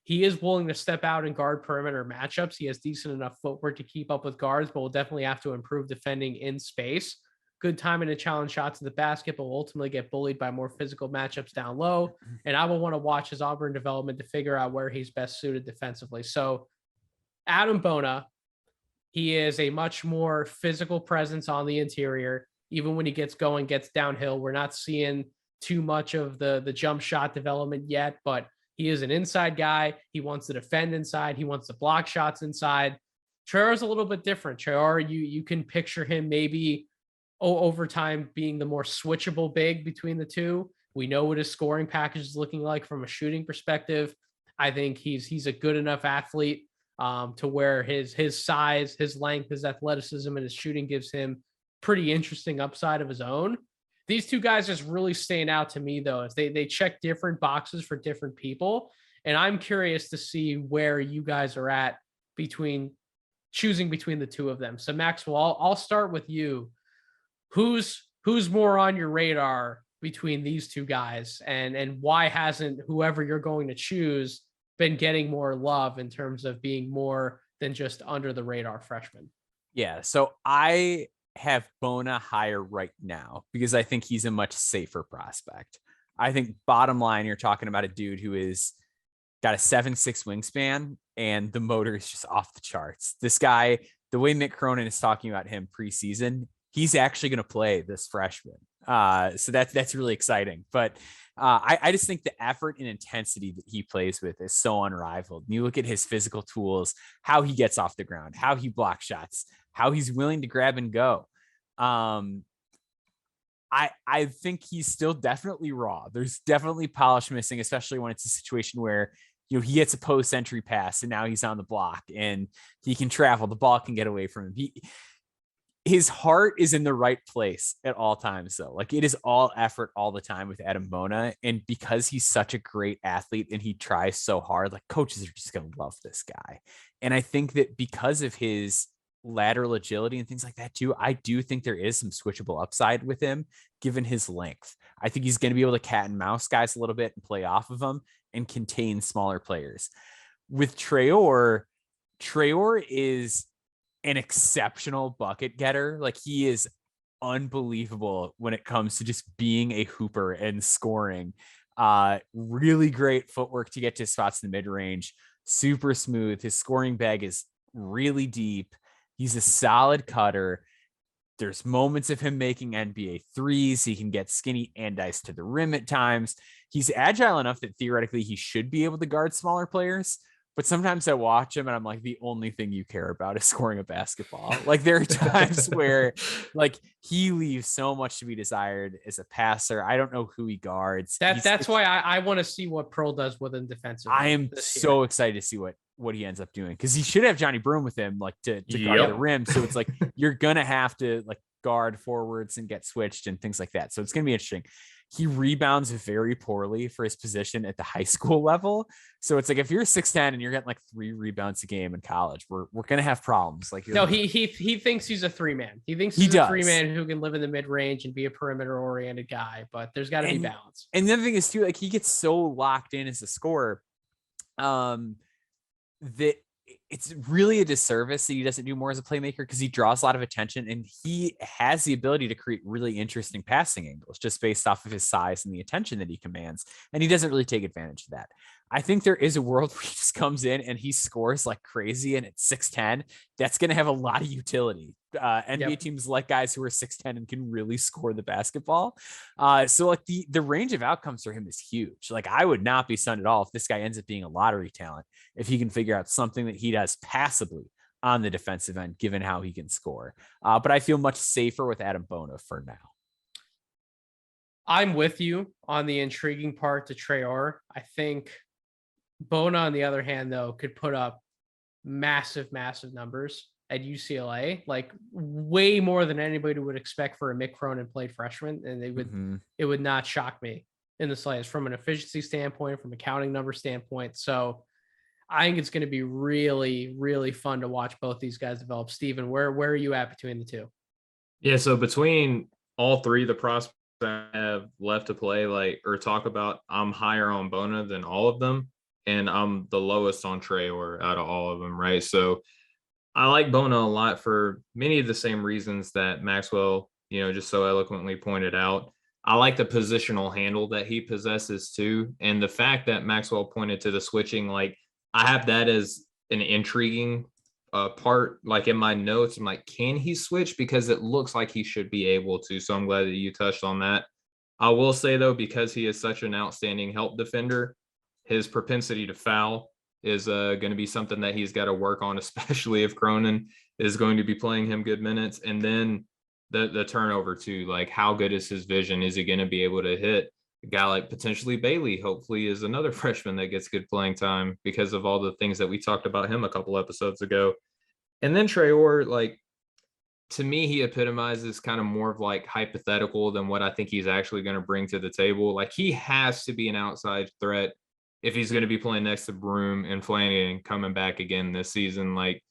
He is willing to step out and guard perimeter matchups. He has decent enough footwork to keep up with guards, but will definitely have to improve defending in space. Good timing to challenge shots to the basket, but will ultimately get bullied by more physical matchups down low. And I will want to watch his Auburn development to figure out where he's best suited defensively. So Adem Bona, he is a much more physical presence on the interior. Even when he gets going, gets downhill, we're not seeing too much of the jump shot development yet, but he is an inside guy. He wants to defend inside. He wants to block shots inside. Traore is a little bit different. Traore, you can picture him maybe over time being the more switchable big between the two. We know what his scoring package is looking like from a shooting perspective. I think he's a good enough athlete to where his size, his length, his athleticism, and his shooting gives him pretty interesting upside of his own. These two guys just really stand out to me, though, as they check different boxes for different people. And I'm curious to see where you guys are at choosing between the two of them. So Maxwell, I'll start with you. Who's more on your radar between these two guys, and why hasn't whoever you're going to choose been getting more love in terms of being more than just under the radar freshman? Yeah. So I have Bona higher right now because I think he's a much safer prospect. I think bottom line, you're talking about a dude who is got a 7'6" wingspan and the motor is just off the charts. This guy, the way Mick Cronin is talking about him preseason, he's actually going to play this freshman. So that's really exciting. But I just think the effort and intensity that he plays with is so unrivaled. And you look at his physical tools, how he gets off the ground, how he blocks shots, how he's willing to grab and go. I think he's still definitely raw. There's definitely polish missing, especially when it's a situation where, he gets a post entry pass and now he's on the block and he can travel. The ball can get away from him. His heart is in the right place at all times, though. Like, it is all effort all the time with Adem Bona. And because he's such a great athlete and he tries so hard, like, coaches are just going to love this guy. And I think that because of his lateral agility and things like that too, I do think there is some switchable upside with him, given his length. I think he's going to be able to cat and mouse guys a little bit and play off of them and contain smaller players. With Traore is an exceptional bucket getter. Like, he is unbelievable when it comes to just being a hooper and scoring. Really great footwork to get to spots in the mid-range, super smooth. His scoring bag is really deep. He's a solid cutter. There's moments of him making NBA threes. He can get skinny and ice to the rim at times. He's agile enough that theoretically he should be able to guard smaller players. But sometimes I watch him and I'm like, the only thing you care about is scoring a basketball. Like, there are times where, like, he leaves so much to be desired as a passer. I don't know who he guards. That's why I want to see what Pearl does with him defensively. I am so excited to see what what he ends up doing, because he should have Johnny Broom with him, like to guard the rim. So it's like you're gonna have to like guard forwards and get switched and things like that. So it's gonna be interesting. He rebounds very poorly for his position at the high school level. So it's like if you're 6'10" and you're getting like 3 rebounds a game in college, we're gonna have problems. Like no, he thinks he's a 3-man. He thinks he's a 3-man who can live in the mid range and be a perimeter oriented guy. But there's got to be balance. And the other thing is too, like he gets so locked in as a scorer, that it's really a disservice that he doesn't do more as a playmaker, because he draws a lot of attention and he has the ability to create really interesting passing angles just based off of his size and the attention that he commands. And he doesn't really take advantage of that. I think there is a world where he just comes in and he scores like crazy, and at 6'10", that's going to have a lot of utility. NBA teams like guys who are 6'10" and can really score the basketball. So like the range of outcomes for him is huge. Like I would not be stunned at all if this guy ends up being a lottery talent, if he can figure out something that he does passively on the defensive end, given how he can score. But I feel much safer with Adem Bona for now. I'm with you on the intriguing part to Traore. I think Bona, on the other hand, though, could put up massive numbers at UCLA, like way more than anybody would expect for a Mick Cronin played freshman. And it would not shock me in the slightest from an efficiency standpoint, from a counting number standpoint. So I think it's going to be really, really fun to watch both these guys develop. Steven, where are you at between the two? Yeah, so between all three of the prospects I have left to play, like, or talk about, I'm higher on Bona than all of them, and I'm the lowest on Traore out of all of them, right? So I like Bona a lot for many of the same reasons that Maxwell, just so eloquently pointed out. I like the positional handle that he possesses too. And the fact that Maxwell pointed to the switching, like I have that as an intriguing part. Like in my notes, I'm like, can he switch? Because it looks like he should be able to. So I'm glad that you touched on that. I will say though, because he is such an outstanding help defender, his propensity to foul is going to be something that he's got to work on, especially if Cronin is going to be playing him good minutes. And then the turnover too, like how good is his vision? Is he going to be able to hit a guy like potentially Bailey? Hopefully is another freshman that gets good playing time because of all the things that we talked about him a couple episodes ago. And then Traore, like, to me, he epitomizes kind of more of like hypothetical than what I think he's actually going to bring to the table. Like he has to be an outside threat if he's going to be playing next to Broom and Flanagan coming back again this season. Like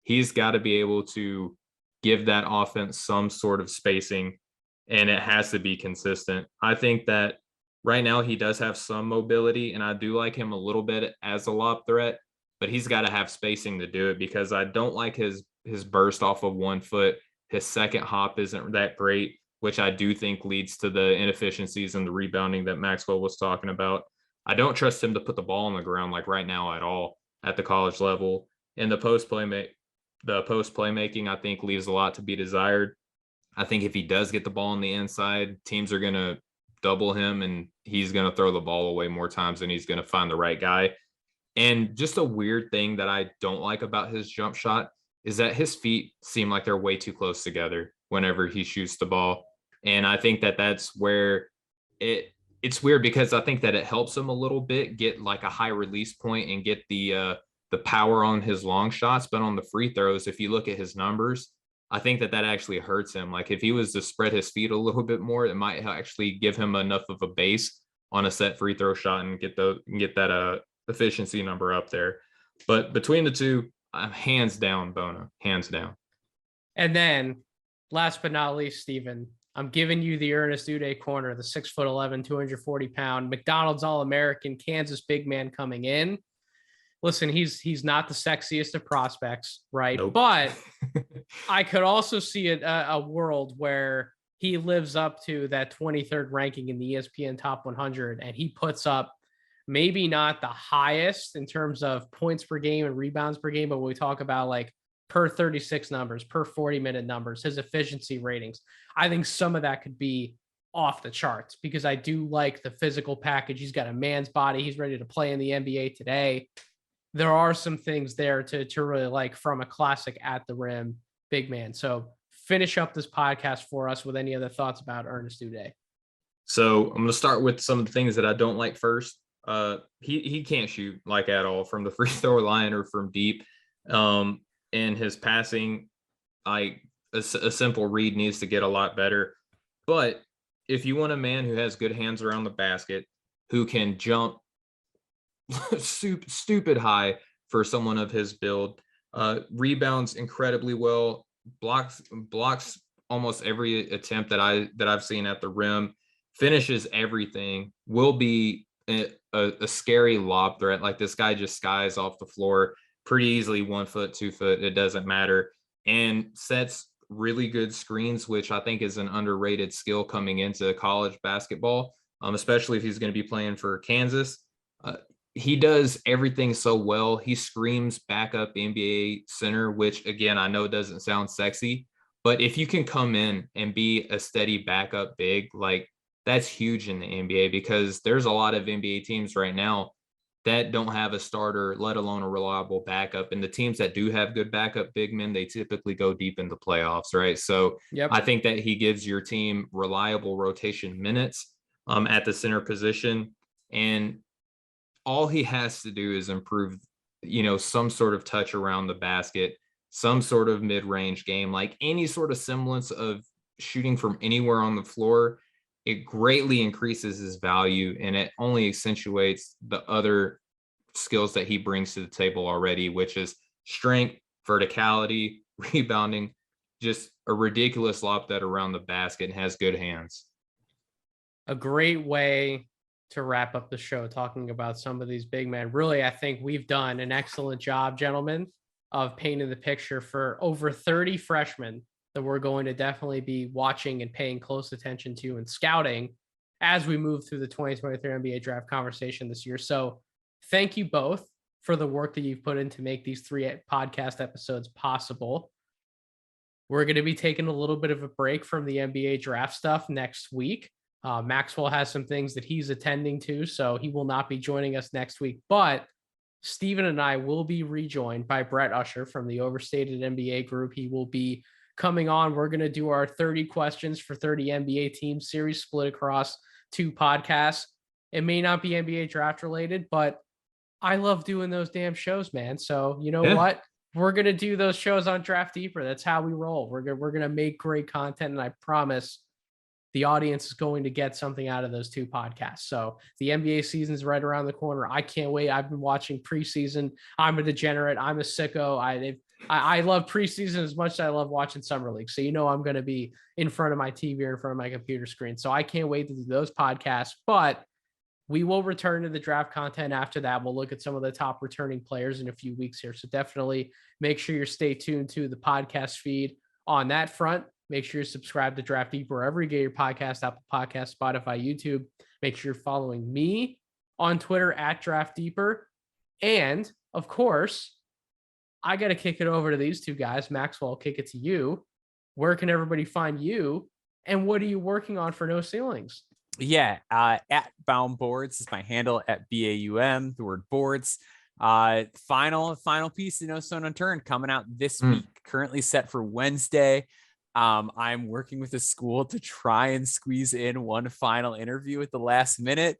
he's got to be able to give that offense some sort of spacing, and it has to be consistent. I think that right now he does have some mobility, and I do like him a little bit as a lob threat, but he's got to have spacing to do it, because I don't like his burst off of 1 foot. His second hop isn't that great, which I do think leads to the inefficiencies and the rebounding that Maxwell was talking about. I don't trust him to put the ball on the ground like right now at all at the college level. And the post playmaking, I think, leaves a lot to be desired. I think if he does get the ball on the inside, teams are going to double him and he's going to throw the ball away more times than he's going to find the right guy. And just a weird thing that I don't like about his jump shot is that his feet seem like they're way too close together whenever he shoots the ball. And I think that that's where it's weird, because I think that it helps him a little bit get like a high release point and get the power on his long shots. But on the free throws, if you look at his numbers, I think that actually hurts him. Like if he was to spread his feet a little bit more, it might actually give him enough of a base on a set free throw shot and get that efficiency number up there. But between the two, I'm hands down Bona, hands down. And then last but not least, Steven, I'm giving you the Ernest Udeh corner, the 6'11", 240-pound McDonald's All-American Kansas big man coming in. Listen, he's not the sexiest of prospects, right? Nope. But I could also see a world where he lives up to that 23rd ranking in the ESPN Top 100, and he puts up maybe not the highest in terms of points per game and rebounds per game, but when we talk about like per 36 numbers, per 40-minute numbers, his efficiency ratings, I think some of that could be off the charts, because I do like the physical package. He's got a man's body. He's ready to play in the NBA today. There are some things there to really like from a classic at the rim big man. So finish up this podcast for us with any other thoughts about Ernest Udeh. So I'm going to start with some of the things that I don't like first. He can't shoot like at all from the free throw line or from deep. And his passing, a simple read needs to get a lot better. But if you want a man who has good hands around the basket, who can jump stupid high for someone of his build, rebounds incredibly well, blocks almost every attempt that I've seen at the rim, finishes everything, will be a scary lob threat. Like, this guy just skies off the floor pretty easily, 1 foot, 2 foot, it doesn't matter, and sets really good screens, which I think is an underrated skill coming into college basketball, especially if he's going to be playing for Kansas. He does everything so well. He screams backup NBA center, which, again, I know doesn't sound sexy, but if you can come in and be a steady backup big, like, that's huge in the NBA, because there's a lot of NBA teams right now that don't have a starter, let alone a reliable backup. And the teams that do have good backup big men, they typically go deep into playoffs, right? So I think that he gives your team reliable rotation minutes at the center position. And all he has to do is improve, some sort of touch around the basket, some sort of mid-range game, like any sort of semblance of shooting from anywhere on the floor. It greatly increases his value, and it only accentuates the other skills that he brings to the table already, which is strength, verticality, rebounding, just a ridiculous lob that around the basket, and has good hands. A great way to wrap up the show, talking about some of these big men. Really, I think we've done an excellent job, gentlemen, of painting the picture for over 30 freshmen that we're going to definitely be watching and paying close attention to and scouting as we move through the 2023 NBA draft conversation this year. So thank you both for the work that you've put in to make these 3 podcast episodes possible. We're going to be taking a little bit of a break from the NBA draft stuff next week. Maxwell has some things that he's attending to, so he will not be joining us next week, but Steven and I will be rejoined by Brett Usher from the Overstated NBA group. He will be coming on. We're going to do our 30 questions for 30 NBA teams series split across 2 podcasts. It may not be NBA draft related, but I love doing those damn shows, man. So you know what? We're going to do those shows on Draft Deeper. That's how we roll. We're going to make great content, and I promise the audience is going to get something out of those 2 podcasts. So the NBA season is right around the corner. I can't wait. I've been watching preseason. I'm a degenerate. I'm a sicko. I love preseason as much as I love watching summer league. So, I'm going to be in front of my TV or in front of my computer screen. So I can't wait to do those podcasts, but we will return to the draft content after that. We'll look at some of the top returning players in a few weeks here. So definitely make sure you stay tuned to the podcast feed on that front. Make sure you subscribe to Draft Deeper wherever you get your podcast, Apple Podcasts, Spotify, YouTube. Make sure you're following me on Twitter at Draft Deeper. And of course, I got to kick it over to these 2 guys. Maxwell, I'll kick it to you. Where can everybody find you? And what are you working on for No Ceilings? Yeah, at Bound Boards is my handle, at BAUM, the word boards. Final piece of No Stone Unturned coming out this week, currently set for Wednesday. I'm working with a school to try and squeeze in one final interview at the last minute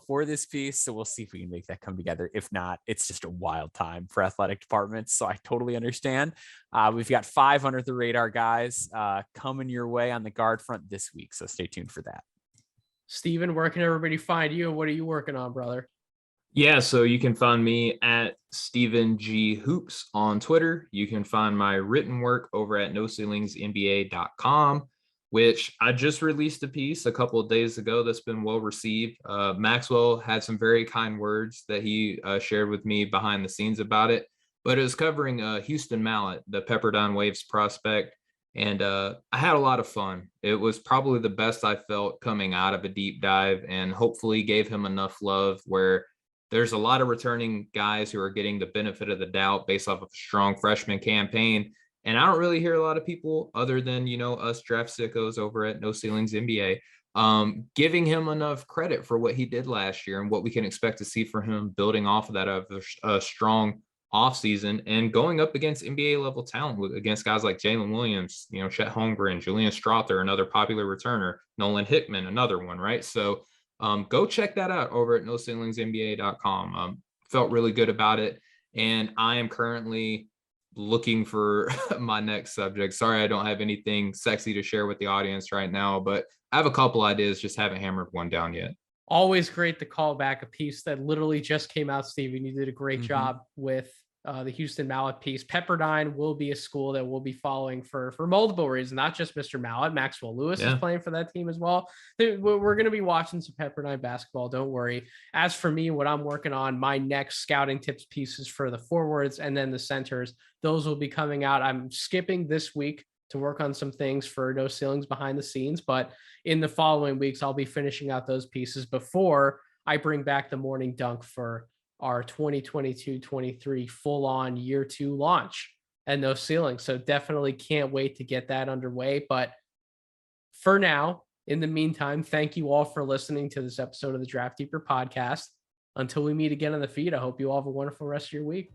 for this piece. So we'll see if we can make that come together. If not, it's just a wild time for athletic departments. So I totally understand. We've got 5 under the radar guys coming your way on the guard front this week. So stay tuned for that. Steven, where can everybody find you? What are you working on, brother? Yeah, so you can find me at Steven G Hoops on Twitter. You can find my written work over at NoCeilingsNBA.com, which I just released a piece a couple of days ago that's been well received. Maxwell had some very kind words that he shared with me behind the scenes about it, but it was covering Houston Mallet, the Pepperdine Waves prospect. And I had a lot of fun. It was probably the best I felt coming out of a deep dive, and hopefully gave him enough love where there's a lot of returning guys who are getting the benefit of the doubt based off of a strong freshman campaign. And I don't really hear a lot of people other than, us draft sickos over at No Ceilings NBA, giving him enough credit for what he did last year and what we can expect to see from him building off of that of a strong offseason and going up against NBA level talent against guys like Jalen Williams, Chet Holmgren, Julian Strother, another popular returner, Nolan Hickman, another one, right? So go check that out over at NoCeilingsNBA.com. Felt really good about it. And I am currently looking for my next subject. Sorry, I don't have anything sexy to share with the audience right now, but I have a couple ideas, just haven't hammered one down yet. Always great to call back a piece that literally just came out, Steven. You did a great job with the Houston Mallet piece. Pepperdine will be a school that we'll be following for multiple reasons, not just Mr. Mallet. Maxwell Lewis is playing for that team as well. We're going to be watching some Pepperdine basketball. Don't worry. As for me, what I'm working on, my next scouting tips pieces for the forwards and then the centers, those will be coming out. I'm skipping this week to work on some things for No Ceilings behind the scenes, but in the following weeks, I'll be finishing out those pieces before I bring back the morning dunk for our 2022-23 full-on year 2 launch and No Ceilings. So definitely can't wait to get that underway. But for now, in the meantime, thank you all for listening to this episode of the Draft Deeper podcast. Until we meet again on the feed, I hope you all have a wonderful rest of your week.